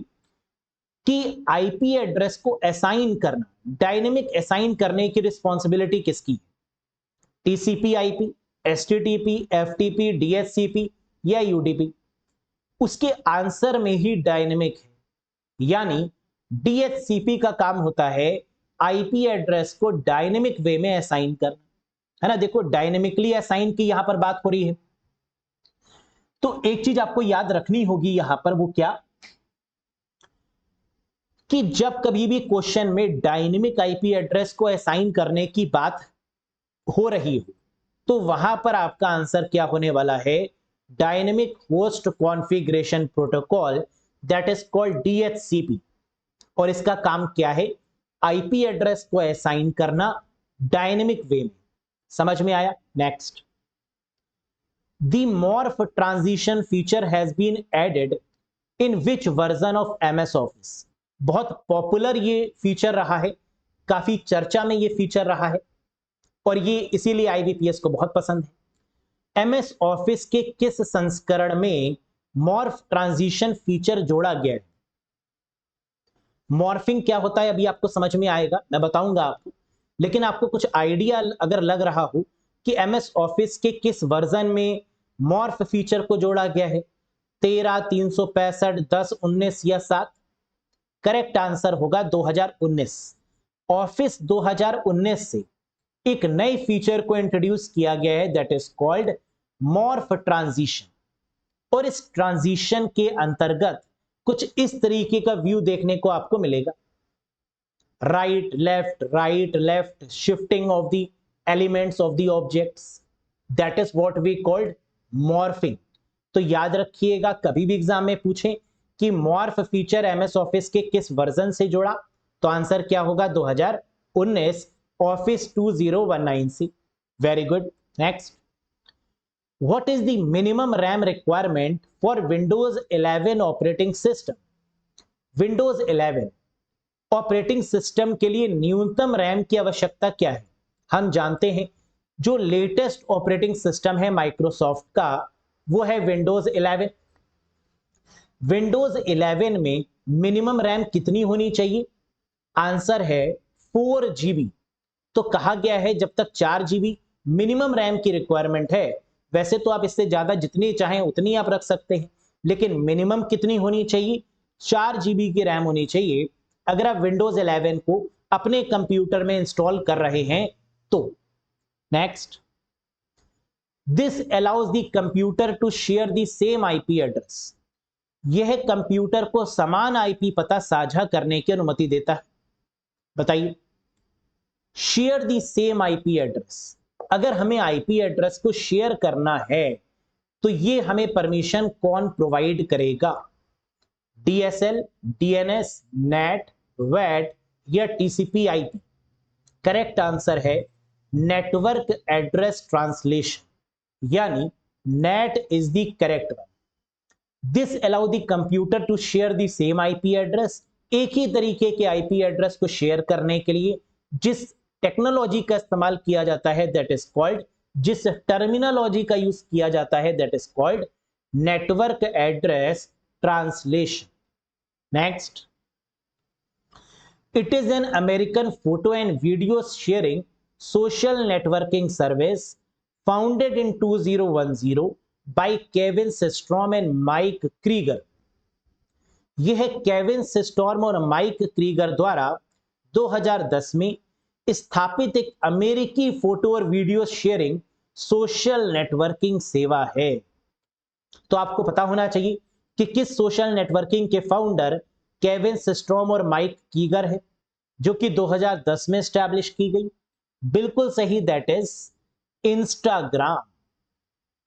कि आईपी एड्रेस को असाइन करना, डायनेमिक असाइन करने की रिस्पॉन्सिबिलिटी किसकी? TCP IP, HTTP, FTP, DHCP या यूडीपी? उसके आंसर में ही डायनेमिक है, यानी डीएचसीपी का काम होता है आईपी एड्रेस को डायनेमिक वे में असाइन करना, है ना। देखो, डायनेमिकली असाइन की यहां पर बात हो रही है। तो एक चीज आपको याद रखनी होगी यहां पर, वो क्या? कि जब कभी भी क्वेश्चन में डायनेमिक आईपी एड्रेस को असाइन करने की बात हो रही हो, तो वहां पर आपका आंसर क्या होने वाला है? Dynamic host configuration protocol, that is called DHCP. और इसका काम क्या है? आईपी एड्रेस को असाइन करना डायनेमिक वे में। समझ में आया? Next, the morph transition feature has been added in which version of MS Office. बहुत पॉपुलर ये फीचर रहा है, काफी चर्चा में ये फीचर रहा है, और ये इसीलिए आईबीपीएस को बहुत पसंद है। एमएस ऑफिस के किस संस्करण में मॉर्फ ट्रांजिशन फीचर जोड़ा गया है? मॉर्फिंग क्या होता है अभी आपको समझ में आएगा, मैं बताऊंगा आपको, लेकिन आपको कुछ आइडिया अगर लग रहा हो कि एमएस ऑफिस के किस वर्जन में मॉर्फ फीचर को जोड़ा गया है, 13, 365, 10, 19 या 7? करेक्ट आंसर होगा 2019। ऑफिस 2019 से एक नए फीचर को इंट्रोड्यूस किया गया है, that is called morph transition. और इस ट्रांजिशन के अंतर्गत कुछ इस तरीके का व्यू देखने को आपको मिलेगा। Right left shifting of the elements of the objects, that is what we called morphing. तो याद रखिएगा, कभी भी एग्जाम में पूछें कि मॉर्फ फीचर एमएस ऑफिस के किस वर्जन से जोड़ा, तो आंसर क्या होगा? 2019 office 2019C। Very good. Next, what is the minimum RAM requirement for Windows 11 operating system? Windows 11 operating system के लिए न्यूनतम रैम की आवश्यकता क्या है? हम जानते हैं जो लेटेस्ट ऑपरेटिंग सिस्टम है माइक्रोसॉफ्ट का वो है विंडोज 11। विंडोज 11 में मिनिमम रैम कितनी होनी चाहिए? आंसर है 4 GB। तो कहा गया है जब तक 4 GB मिनिमम रैम की रिक्वायरमेंट है, वैसे तो आप इससे ज्यादा जितनी चाहें उतनी आप रख सकते हैं, लेकिन मिनिमम कितनी होनी चाहिए? 4 GB की रैम होनी चाहिए अगर आप विंडोज 11 को अपने कंप्यूटर में इंस्टॉल कर रहे हैं तो। Next, this allows the computer to share the same IP address. यह कंप्यूटर को समान आईपी पता साझा करने की अनुमति देता है। बताइए, share the same IP address, अगर हमें आईपी एड्रेस को शेयर करना है तो ये हमें परमिशन कौन प्रोवाइड करेगा? डीएसएल, डीएनएस, नेट, वैट या टीसीपी आईपी? करेक्ट आंसर है नेटवर्क एड्रेस ट्रांसलेशन, यानी NAT is the correct one. This allow the computer to share the same IP address, एक ही तरीके के आईपी एड्रेस को शेयर करने के लिए जिस टेक्नोलॉजी का इस्तेमाल किया जाता है दैट इज कॉल्ड, जिस टर्मिनोलॉजी का यूज किया जाता है that is called network address translation. Next, it is an American photo and video sharing social networking service founded in 2010 by Kevin Systrom and Mike Krieger. यह Kevin Systrom और Mike Krieger द्वारा 2010 में स्थापित एक अमेरिकी फोटो और video sharing social networking सेवा है। तो आपको पता होना चाहिए कि किस सोशल नेटवर्किंग के फाउंडर केविन सिस्ट्रॉम और माइक क्रीगर है, जो कि 2010 में स्टैब्लिश की गई। बिल्कुल सही, that is Instagram.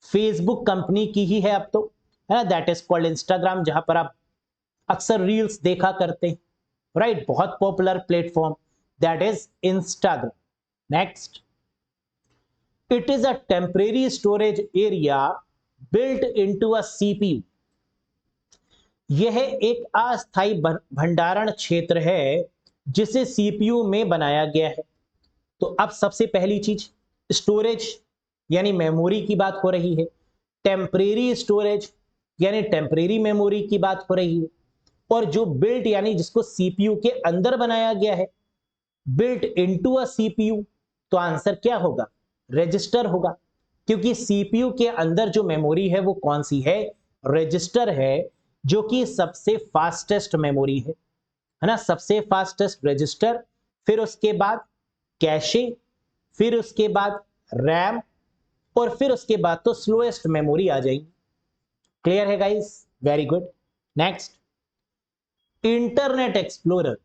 Facebook company की ही है अब तो, है ना, दैट इज कॉल्ड इंस्टाग्राम, जहां पर आप अक्सर रील्स देखा करते हैं, राइट, बहुत popular platform, that is Instagram. Next, it is a temporary storage area built into a CPU. यह एक अस्थायी भंडारण क्षेत्र है जिसे सीपीयू में बनाया गया है। तो अब सबसे पहली चीज, स्टोरेज यानी मेमोरी की बात हो रही है, टेम्परेरी स्टोरेज यानी टेम्परेरी मेमोरी की बात हो रही है, और जो बिल्ट यानी जिसको सीपीयू के अंदर बनाया गया है, बिल्ट इनटू अ सीपीयू, तो आंसर क्या होगा? रजिस्टर होगा, क्योंकि सीपीयू के अंदर जो मेमोरी है वो कौन सी है? रजिस्टर है, जो कि सबसे फास्टेस्ट मेमोरी है ना, सबसे फास्टेस्ट रजिस्टर, फिर उसके बाद कैशे, फिर उसके बाद रैम, और फिर उसके बाद तो स्लोएस्ट मेमोरी आ जाएगी। क्लियर है guys? Very good. Next, internet explorer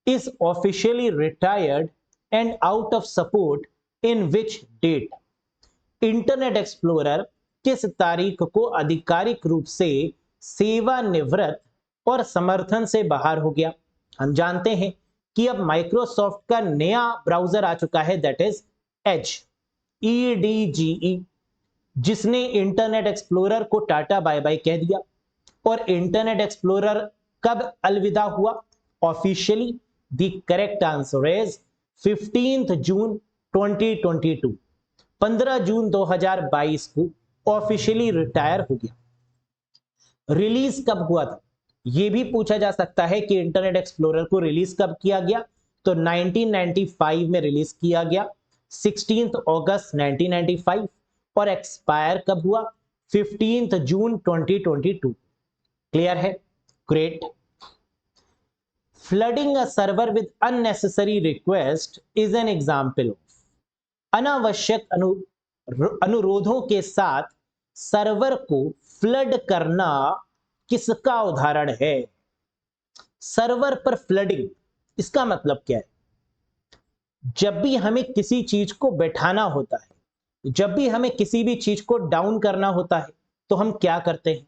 is officially retired and out of support in which date? Internet explorer किस तारीख को आधिकारिक रूप से सेवानिवृत्त और समर्थन से बाहर हो गया? हम जानते हैं कि अब माइक्रोसॉफ्ट का नया ब्राउजर आ चुका है दैट इज एज, EDGE, जिसने इंटरनेट एक्सप्लोरर को टाटा बाय बाय कह दिया। और इंटरनेट एक्सप्लोरर कब अलविदा हुआ officially? The correct answer is 15 जून 2022। 15 जून 2022 को ऑफिशियली रिटायर हो गया। रिलीज कब हुआ था यह भी पूछा जा सकता है कि इंटरनेट एक्सप्लोरर को रिलीज कब किया गया, तो 1995 में रिलीज किया गया, 16 अगस्त 1995, और एक्सपायर कब हुआ? 15 जून 2022। क्लियर है? Great. Flooding a server with unnecessary request is an example of, अनावश्यक अनुरोधों के साथ सर्वर को फ्लड करना किसका उदाहरण है? सर्वर पर फ्लडिंग, इसका मतलब क्या है? जब भी हमें किसी चीज को बैठाना होता है, जब भी हमें किसी भी चीज को डाउन करना होता है, तो हम क्या करते हैं?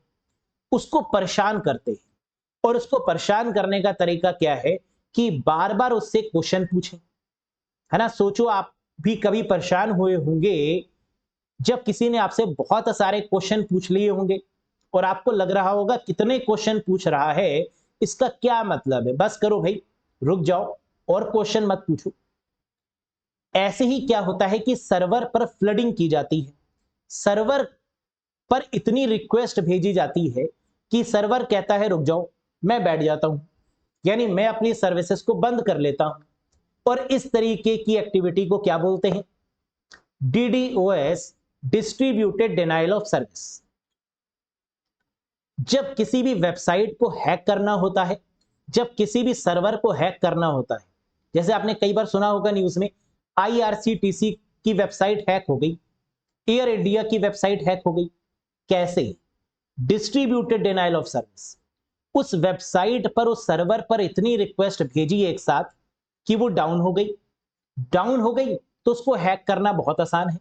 उसको परेशान करते हैं। और उसको परेशान करने का तरीका क्या है कि बार बार उससे क्वेश्चन पूछें, है ना। सोचो आप भी कभी परेशान हुए होंगे जब किसी ने आपसे बहुत सारे क्वेश्चन पूछ लिए होंगे और आपको लग रहा होगा कितने क्वेश्चन पूछ रहा है, इसका क्या मतलब है, बस करो भाई, रुक जाओ और क्वेश्चन मत पूछो। ऐसे ही क्या होता है कि सर्वर पर फ्लडिंग की जाती है, सर्वर पर इतनी रिक्वेस्ट भेजी जाती है कि सर्वर कहता है रुक जाओ, मैं बैठ जाता हूं, यानी मैं अपनी सर्विसेज को बंद कर लेता हूं। और इस तरीके की एक्टिविटी को क्या बोलते हैं? DDoS, distributed denial of service. जब किसी भी वेबसाइट को हैक करना होता है, जब किसी भी सर्वर को हैक करना होता है, जैसे आपने कई बार सुना होगा न्यूज में, आईआरसीटीसी की वेबसाइट हैक हो गई, एयर इंडिया की वेबसाइट हैक हो गई। कैसे? Distributed denial of service. उस वेबसाइट पर, उस सर्वर पर इतनी रिक्वेस्ट भेजी एक साथ कि वो डाउन हो गई। डाउन हो गई तो उसको हैक करना बहुत आसान है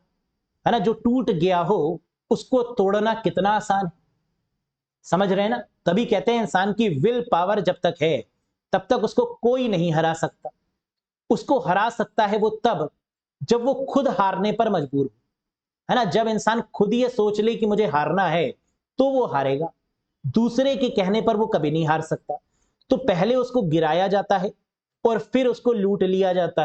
ना? जो टूट गया हो उसको तोड़ना कितना आसान है, समझ रहे हैं ना? तभी कहते हैं इंसान की विल पावर जब तक है तब तक उसको कोई नहीं हरा सकता। उसको हरा सकता है वो तब जब वो खुद हारने पर मजबूर हो, है ना? जब इंसान खुद ये सोच ले कि मुझे हारना है तो वो हारेगा, दूसरे के कहने पर वो कभी नहीं हार सकता। तो पहले उसको गिराया जाता है और फिर उसको लूट लिया जाता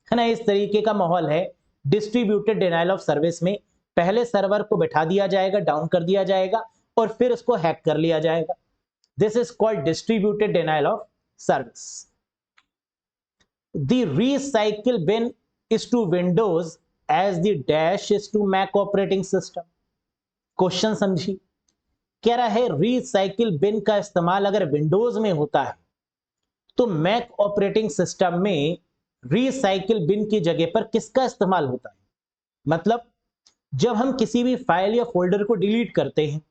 है ना? इस तरीके का माहौल है डिस्ट्रीब्यूटेड डिनायल ऑफ सर्विस में। पहले सर्वर को बैठा दिया जाएगा, डाउन कर दिया जाएगा और फिर उसको हैक कर लिया जाएगा। This is called distributed denial of service. The recycle bin is to Windows as the dash is to Mac operating system. Question समझी, कह रहा है रिसाइकिल बिन का इस्तेमाल अगर विंडोज में होता है तो मैक ऑपरेटिंग सिस्टम में रिसाइकिल बिन की जगह पर किसका इस्तेमाल होता है? मतलब जब हम किसी भी फाइल या फोल्डर को डिलीट करते हैं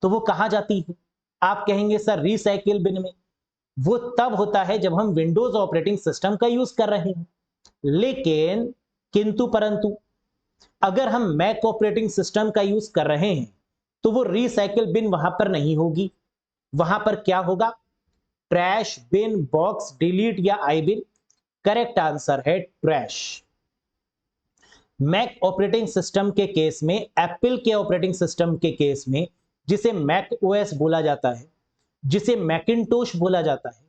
तो वो कहां जाती है? आप कहेंगे सर रिसाइकिल बिन में। वो तब होता है जब हम विंडोज ऑपरेटिंग सिस्टम का यूज कर रहे हैं। लेकिन किंतु परंतु अगर हम मैक ऑपरेटिंग सिस्टम का यूज कर रहे हैं तो वो रिसाइकिल बिन वहां पर नहीं होगी। वहां पर क्या होगा? ट्रैश बिन, बॉक्स, डिलीट या आई बिन। करेक्ट आंसर है ट्रैश। मैक ऑपरेटिंग सिस्टम के केस में, एप्पल के ऑपरेटिंग सिस्टम के केस में, जिसे मैक ओएस बोला जाता है, जिसे मैकिंटोश बोला जाता है,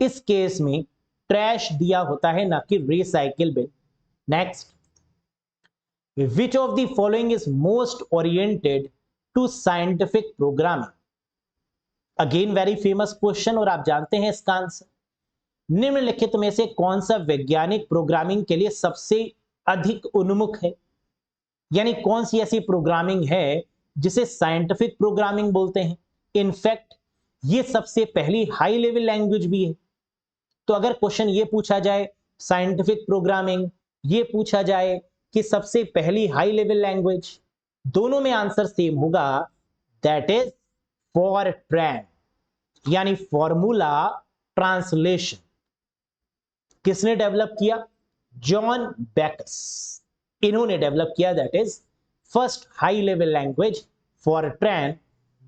इस केस में ट्रैश दिया होता है, ना कि recycle bin. Next, which of the following is most oriented to scientific programming? Again very famous question और आप जानते हैं इसका आंसर। निम्नलिखित में से कौन सा वैज्ञानिक प्रोग्रामिंग के लिए सबसे अधिक उन्मुख है? यानी कौन सी ऐसी प्रोग्रामिंग है जिसे साइंटिफिक प्रोग्रामिंग बोलते हैं? इनफैक्ट ये सबसे पहली हाई लेवल लैंग्वेज भी है। तो अगर क्वेश्चन ये पूछा जाए साइंटिफिक प्रोग्रामिंग, ये पूछा जाए कि सबसे पहली हाई लेवल लैंग्वेज, दोनों में आंसर सेम होगा, दैट इज फॉरट्रैन, यानी फॉर्मूला ट्रांसलेशन। किसने डेवलप किया? जॉन बैकस, इन्होंने डेवलप किया। That is first high level language FORTRAN,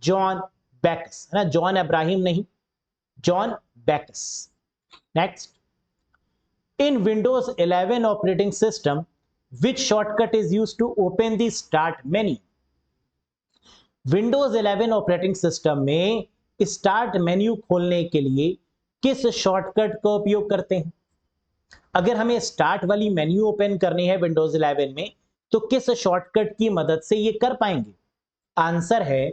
John Backus, है ना? जॉन अब्राहिम नहीं, John Backus. Next, in Windows 11 operating system which shortcut is used to open the start menu? Windows 11 operating system में start menu खोलने के लिए किस shortcut का उपयोग करते हैं? अगर हमें स्टार्ट वाली मेन्यू ओपन करनी है विंडोज 11 में तो किस शॉर्टकट की मदद से ये कर पाएंगे? आंसर है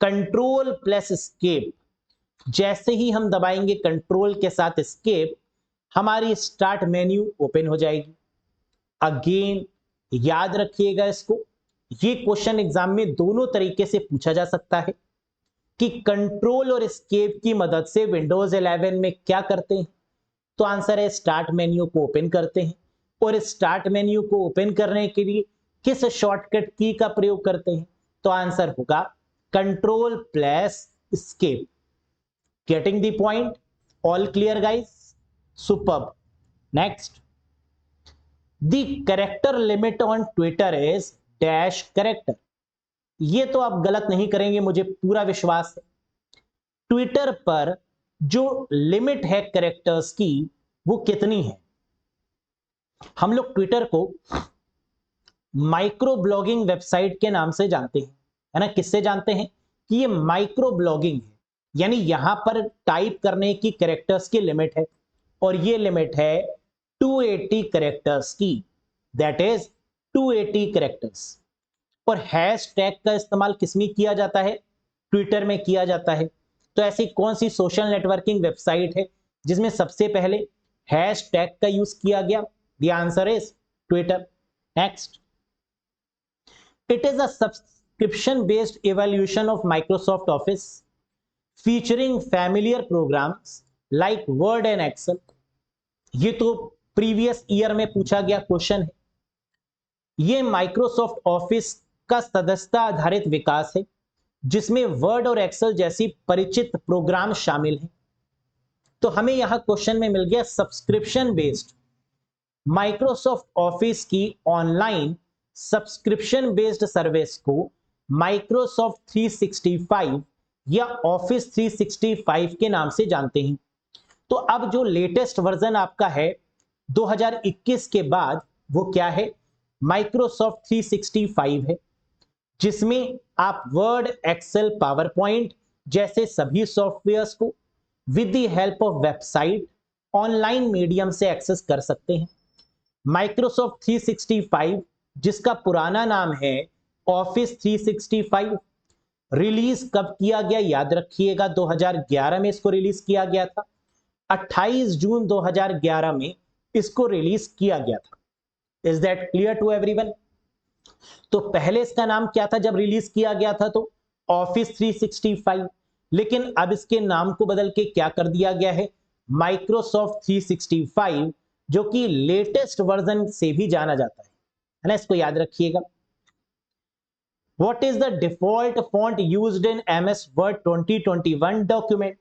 कंट्रोल प्लस एस्केप। जैसे ही हम दबाएंगे कंट्रोल के साथ एस्केप, हमारी स्टार्ट मेन्यू ओपन हो जाएगी। अगेन याद रखिएगा इसको, ये क्वेश्चन एग्जाम में दोनों तरीके से पूछा जा सकता है कि कंट्रोल और एस्केप की मदद से विंडोज 11 में क्या करते हैं? तो आंसर है स्टार्ट मेन्यू को ओपन करते हैं। और स्टार्ट मेन्यू को ओपन करने के लिए किस शॉर्टकट की का प्रयोग करते हैं? तो आंसर होगा control plus escape. Getting the point? All clear guys? Superb. Next, the character limit on Twitter is dash character. ये तो आप गलत नहीं करेंगे, मुझे पूरा विश्वास है। ट्विटर पर जो लिमिट है कैरेक्टर्स की वो कितनी है? हम लोग ट्विटर को माइक्रो ब्लॉगिंग वेबसाइट के नाम से जानते हैं, है ना? किससे जानते हैं? कि ये माइक्रो ब्लॉगिंग है, यानी यहां पर टाइप करने की कैरेक्टर्स की लिमिट है और ये लिमिट है 280 कैरेक्टर्स की। That is 280 characters. और हैशटैग का इस्तेमाल किसमें किया जाता है? ट्विटर में किया जाता है। तो ऐसी कौन सी सोशल नेटवर्किंग वेबसाइट है जिसमें सबसे पहले हैशटैग का यूज किया गया? The answer is Twitter. Next, it is a subscription based evolution of Microsoft Office featuring familiar programs like Word and Excel. ये तो प्रीवियस ईयर में पूछा गया क्वेश्चन है। ये माइक्रोसॉफ्ट ऑफिस का सदस्यता आधारित विकास है जिसमें वर्ड और एक्सेल जैसी परिचित प्रोग्राम शामिल हैं। तो हमें यहां क्वेश्चन में मिल गया सब्सक्रिप्शन बेस्ड। माइक्रोसॉफ्ट ऑफिस की ऑनलाइन सब्सक्रिप्शन बेस्ड सर्विस को माइक्रोसॉफ्ट 365 या ऑफिस 365 के नाम से जानते हैं। तो अब जो लेटेस्ट वर्जन आपका है 2021 के बाद, वो क्या है? माइक्रोसॉफ्ट 365 है, जिसमें आप वर्ड, एक्सेल, पावर पॉइंट जैसे सभी सॉफ्टवेयर्स को with the help of website online medium से एक्सेस कर सकते हैं। माइक्रोसॉफ्ट 365, जिसका पुराना नाम है ऑफिस 365, रिलीज कब किया गया? याद रखिएगा 2011 में इसको रिलीज किया गया था। 28 जून 2011 में इसको रिलीज किया गया था। Is that clear to everyone? तो पहले इसका नाम क्या था जब रिलीज किया गया था? तो ऑफिस 365। लेकिन अब इसके नाम को बदल के क्या कर दिया गया है? माइक्रोसॉफ्ट 365, जो कि लेटेस्ट वर्जन से भी जाना जाता है ना? इसको याद रखिएगा। What is the default font used in MS word 2021 document?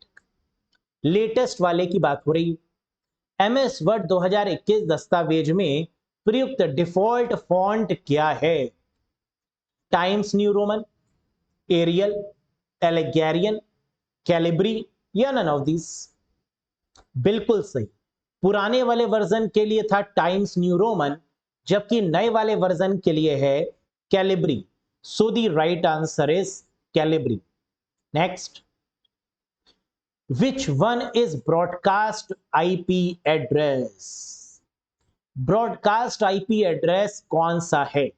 Latest वाले की बात हो रही है। एमएस वर्ड 2021 दस्तावेज में प्रयुक्त डिफॉल्ट फॉन्ट क्या है? Times New Roman, Arial, Algerian, Calibri या नन ऑफ दिस? बिल्कुल सही। पुराने वाले वर्जन के लिए था टाइम्स न्यू रोमन, जबकि नए वाले वर्जन के लिए है Calibri. So the right answer is Calibri. Next, which one is broadcast IP address? Broadcast IP address कौन सा है?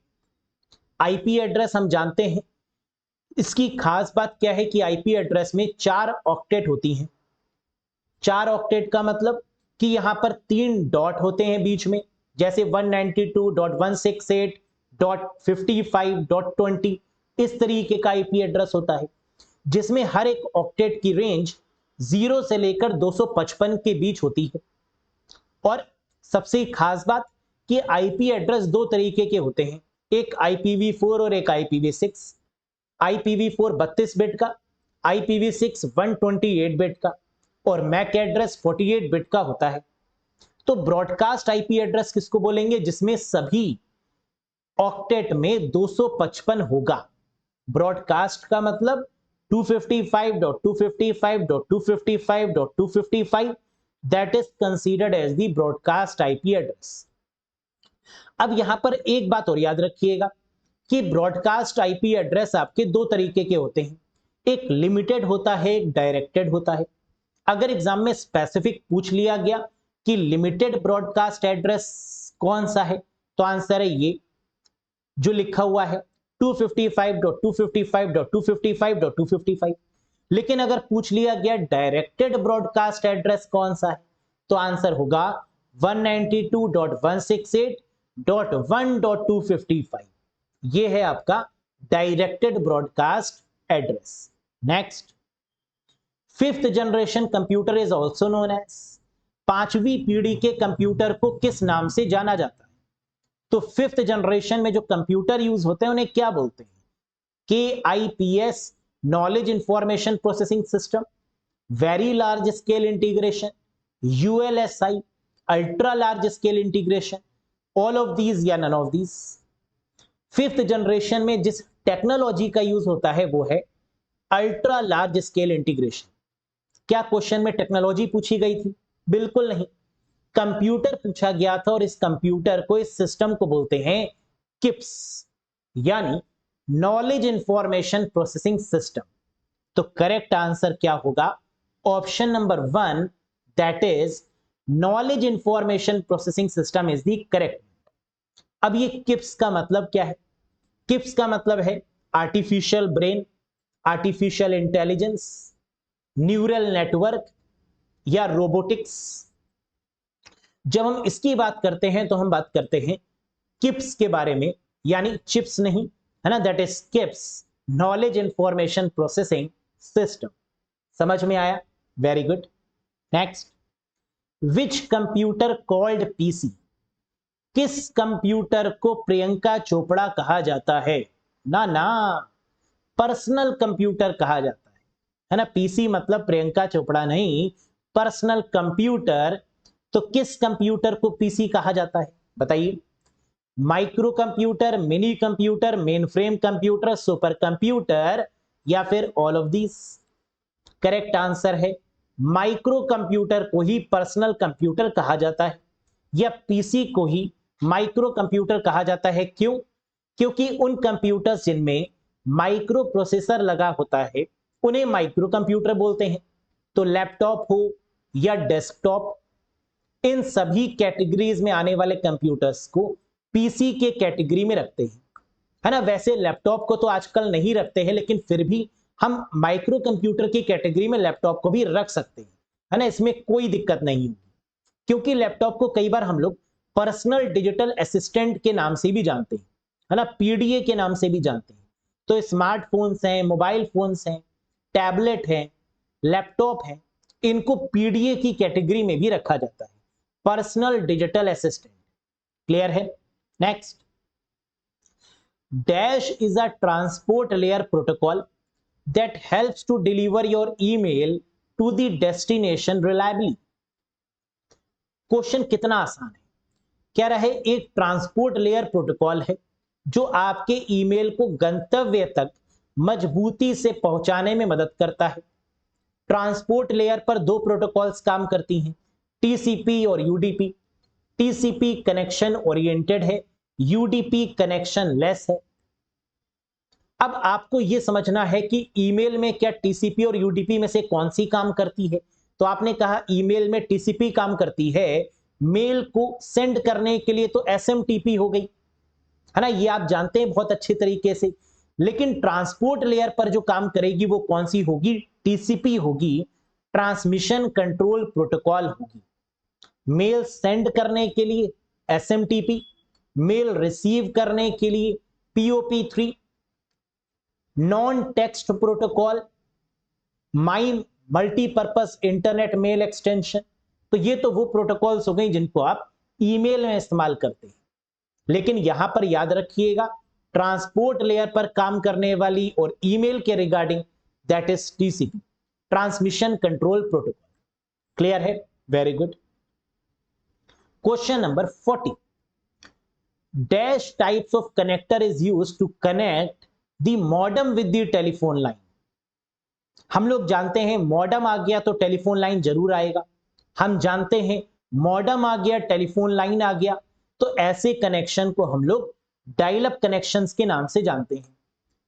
आईपी एड्रेस हम जानते हैं, इसकी खास बात क्या है कि आईपी एड्रेस में 4 ऑक्टेट होती हैं। 4 ऑक्टेट का मतलब कि यहां पर 3 डॉट होते हैं बीच में, जैसे 192.168.55.20 इस तरीके का आईपी एड्रेस होता है, जिसमें हर एक ऑक्टेट की रेंज 0 से लेकर 255 के बीच होती है। और सबसे खास बात कि आईपी एड्रेस 2 तरीके के होते हैं, एक IPv4 और एक IPv6। IPv4 32 बिट का, IPv6 128 बिट का, और मैक एड्रेस 48 बिट का होता है। तो ब्रॉडकास्ट आईपी एड्रेस किसको बोलेंगे? जिसमें सभी ऑक्टेट में 255 होगा। ब्रॉडकास्ट का मतलब 255.255.255.255, that is considered as the broadcast IP address. अब यहां पर एक बात और याद रखिएगा कि ब्रॉडकास्ट आईपी एड्रेस आपके 2 तरीके के होते हैं, एक लिमिटेड होता है, एक डायरेक्टेड होता है। अगर एग्जाम में स्पेसिफिक पूछ लिया गया कि लिमिटेड ब्रॉडकास्ट एड्रेस कौन सा है, तो आंसर है ये जो लिखा हुआ है 255.255.255.255। लेकिन अगर पूछ लिया गया डायरेक्टेड ब्रॉडकास्ट एड्रेस कौन सा है, तो आंसर होगा 192.168.1.255। ये है आपका directed broadcast address. Next, 5th generation computer is also known as, 5वीं पीढ़ी के कंप्यूटर को किस नाम से जाना जाता है? तो 5th जनरेशन में जो कंप्यूटर यूज होते हैं उन्हें क्या बोलते हैं? KIPS, knowledge information processing system, very large scale integration, ULSI, ultra large scale integration, all of these या none of these? 5th generation में जिस टेक्नोलॉजी का यूज होता है वो है अल्ट्रा लार्ज स्केल इंटीग्रेशन। क्या क्वेश्चन में टेक्नोलॉजी पूछी गई थी? बिल्कुल नहीं, कंप्यूटर पूछा गया था, और इस कंप्यूटर को, इस सिस्टम को बोलते हैं किप्स, यानी नॉलेज इंफॉर्मेशन प्रोसेसिंग सिस्टम। तो करेक्ट आंसर क्या होगा? Option number 1, that is knowledge information processing system is the correct. अब ये किप्स का मतलब क्या है? किप्स का मतलब है artificial brain, artificial intelligence, neural network या रोबोटिक्स। जब हम इसकी बात करते हैं तो हम बात करते हैं किप्स के बारे में, यानी चिप्स नहीं, है ना, that is KIPS, knowledge information processing system. समझ में आया? Very good. Next, which computer called PC? किस कंप्यूटर को प्रियंका चोपड़ा कहा जाता है? ना ना, पर्सनल कंप्यूटर कहा जाता है ना। पीसी मतलब प्रियंका चोपड़ा नहीं, पर्सनल कंप्यूटर। तो किस कंप्यूटर को पीसी कहा जाता है बताइए? Micro computer, mini computer, main frame computer, super computer, या फिर all of these? Correct answer है माइक्रो कंप्यूटर को ही पर्सनल कंप्यूटर कहा जाता है, या पीसी को ही माइक्रो कंप्यूटर कहा जाता है। क्यों? क्योंकि उन कंप्यूटर्स जिनमें माइक्रो प्रोसेसर लगा होता है उन्हें माइक्रो कंप्यूटर बोलते हैं। तो लैपटॉप हो या डेस्कटॉप, इन सभी कैटेगरीज में आने वाले कंप्यूटर्स को पीसी के कैटेगरी में रखते हैं, है ना। वैसे लैपटॉप को तो आजकल नहीं रखते हैं, लेकिन फिर भी हम माइक्रो कंप्यूटर की कैटेगरी में लैपटॉप को भी रख सकते हैं, है ना। इसमें कोई दिक्कत नहीं होगी, क्योंकि लैपटॉप को कई बार हम लोग पर्सनल डिजिटल असिस्टेंट के नाम से भी जानते हैं, है ना, पीडीए के नाम से भी जानते हैं। तो स्मार्टफोन्स हैं, मोबाइल फोन्स हैं, टैबलेट हैं, लैपटॉप हैं, इनको पीडीए की कैटेगरी में भी रखा जाता है, पर्सनल डिजिटल असिस्टेंट। क्लियर है? Next, dash is a transport layer protocol that helps to deliver your email to the destination reliably। Question कितना आसान है। कह रहा है एक ट्रांसपोर्ट लेयर प्रोटोकॉल है जो आपके ईमेल को गंतव्य तक मजबूती से पहुंचाने में मदद करता है। ट्रांसपोर्ट लेयर पर दो प्रोटोकॉल्स काम करती हैं, टीसीपी और यूडीपी। टीसीपी कनेक्शन ओरिएंटेड है, यूडीपी कनेक्शन लेस है। अब आपको यह समझना है कि ईमेल में क्या टीसीपी और यूडीपी में से कौन सी काम करती है। तो आपने कहा ईमेल में टीसीपी काम करती है, मेल को सेंड करने के लिए तो एसएमटीपी हो गई, है ना, ये आप जानते हैं बहुत अच्छे तरीके से। लेकिन ट्रांसपोर्ट लेयर पर जो काम करेगी वो कौन सी होगी? टीसीपी होगी, ट्रांसमिशन कंट्रोल प्रोटोकॉल होगी। मेल सेंड करने के लिए एसएमटीपी, मेल रिसीव करने के लिए पीओपी3, नॉन टेक्स्ट प्रोटोकॉल माई मल्टीपर्पज इंटरनेट मेल एक्सटेंशन। तो ये तो वो प्रोटोकॉल्स हो गई जिनको आप ईमेल में इस्तेमाल करते हैं। लेकिन यहां पर याद रखिएगा, ट्रांसपोर्ट लेयर पर काम करने वाली और ईमेल के regarding that is TCP, transmission control protocol. Clear है? Very good. Question number 40, dash types of connector is used to connect the modem with the telephone line. हम लोग जानते हैं मॉडेम आ गया तो टेलीफोन लाइन जरूर आएगा। हम जानते हैं मॉडेम आ गया, टेलीफोन लाइन आ गया, तो ऐसे कनेक्शन को हम लोग डायल अप कनेक्शंस के नाम से जानते हैं।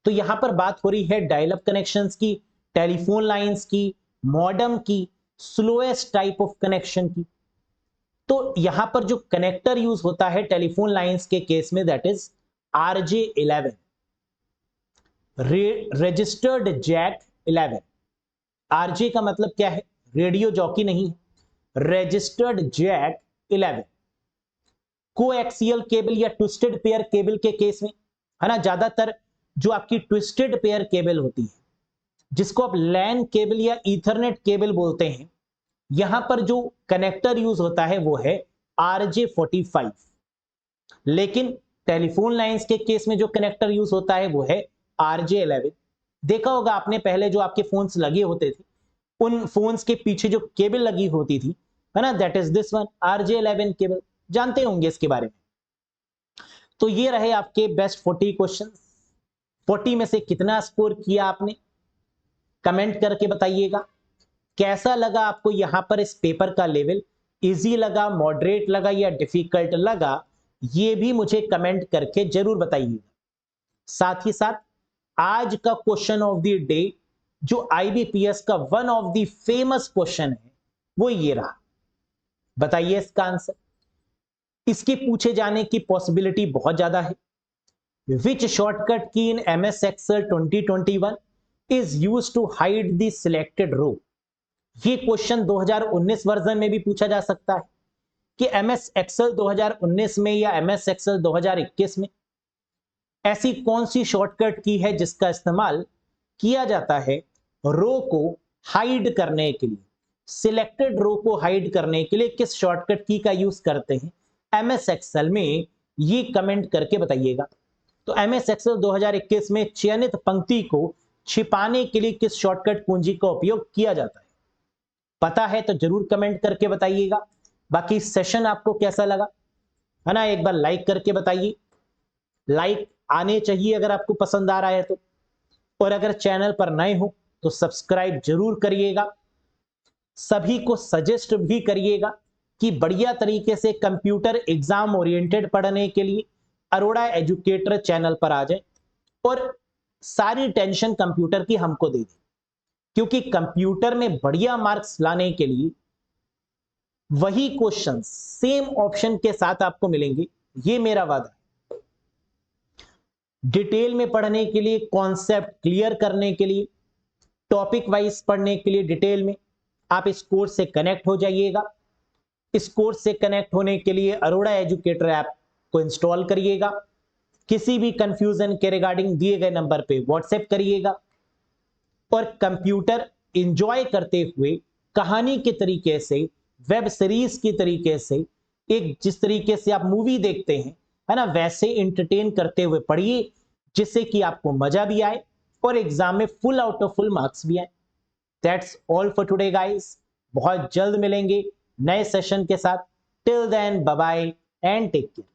तो यहां पर बात हो रही है डायल अप कनेक्शंस की, टेलीफोन लाइंस की, मॉडेम की, स्लोएस्ट टाइप ऑफ कनेक्शन की। तो यहां पर जो कनेक्टर यूज होता है टेलीफोन लाइंस के केस में that is RJ11, registered jack 11। RJ का मतलब क्या है? रेडियो जॉकी नहीं, रजिस्टर्ड जैक 11। कोएक्सियल केबल या ट्विस्टेड पेयर केबल के केस में, है ना, ज्यादातर जो आपकी ट्विस्टेड पेयर केबल होती है, जिसको आप लैन केबल या ईथरनेट केबल बोलते हैं, यहां पर जो कनेक्टर यूज होता है वो है RJ45। लेकिन टेलीफोन लाइंस के केस में जो कनेक्टर यूज होता है वो है RJ11। देखा होगा आपने, पहले जो आपके फोन्स लगे होते थे उन फोन्स के पीछे जो केबल लगी होती थी, है ना, that is this one, RJ11 cable. जानते होंगे इसके बारे में। तो ये रहे आपके बेस्ट 40 क्वेश्चंस। 40 में से कितना स्कोर किया आपने? कमेंट करके बताइएगा। कैसा लगा आपको यहां पर इस पेपर का लेवल? इजी लगा, मॉडरेट लगा या डिफिकल्ट लगा? ये भी मुझे कमेंट करके जरूर बताइएगा। साथ ही साथ आज का क्वेश्चन ऑफ द डे जो IBPS का one of the famous question है वो ये रहा। बताइए इसका आंसर। इसके पूछे जाने की पॉसिबिलिटी बहुत ज्यादा है। Which shortcut key in MS Excel 2021 is used to hide the selected row. ये क्वेश्चन 2019 वर्जन में भी पूछा जा सकता है कि MS Excel 2019 में या MS Excel 2021 में ऐसी कौन सी शॉर्टकट की है जिसका इस्तेमाल किया जाता है रो को हाइड करने के लिए। सिलेक्टेड रो को हाइड करने के लिए किस शॉर्टकट की का यूज करते हैं MS Excel में, ये कमेंट करके बताइएगा। तो MS Excel 2021 में चयनित पंक्ति को छिपाने के लिए किस शॉर्टकट कुंजी का उपयोग किया जाता है, पता है तो जरूर कमेंट करके बताइएगा। बाकी सेशन आपको कैसा लगा है ना, एक बार लाइक करके बताइए। लाइक आने चाहिए अगर आपको पसंद आ रहा है तो, और अगर चैनल पर नए हो तो सब्सक्राइब जरूर करिएगा। सभी को सजेस्ट भी करिएगा कि बढ़िया तरीके से कंप्यूटर एग्जाम ओरिएंटेड पढ़ने के लिए अरोड़ा एजुकेटर चैनल पर आ जाए और सारी टेंशन कंप्यूटर की हमको दे दें, क्योंकि कंप्यूटर में बढ़िया मार्क्स लाने के लिए वही क्वेश्चन सेम ऑप्शन के साथ आपको मिलेंगे, ये मेरा वादा है। डिटेल में पढ़ने के लिए, कॉन्सेप्ट क्लियर करने के लिए, टॉपिक वाइज पढ़ने के लिए डिटेल में आप इस कोर्स से कनेक्ट हो जाइएगा। इस कोर्स से कनेक्ट होने के लिए अरोड़ा एजुकेटर ऐप को इंस्टॉल करिएगा। किसी भी कंफ्यूजन के रिगार्डिंग दिए गए नंबर पे व्हाट्सएप करिएगा और कंप्यूटर एंजॉय करते हुए कहानी के तरीके से, वेब सीरीज की तरीके से, एक जिस तरीके से आप मूवी देखते हैं है ना, वैसे एंटरटेन करते हुए पढ़िए, जिससे कि आपको मजा भी आए और एग्जाम में full out of full marks भी आए। That's all for today guys. बहुत जल्द मिलेंगे नए सेशन के साथ। Till then bye bye and take care.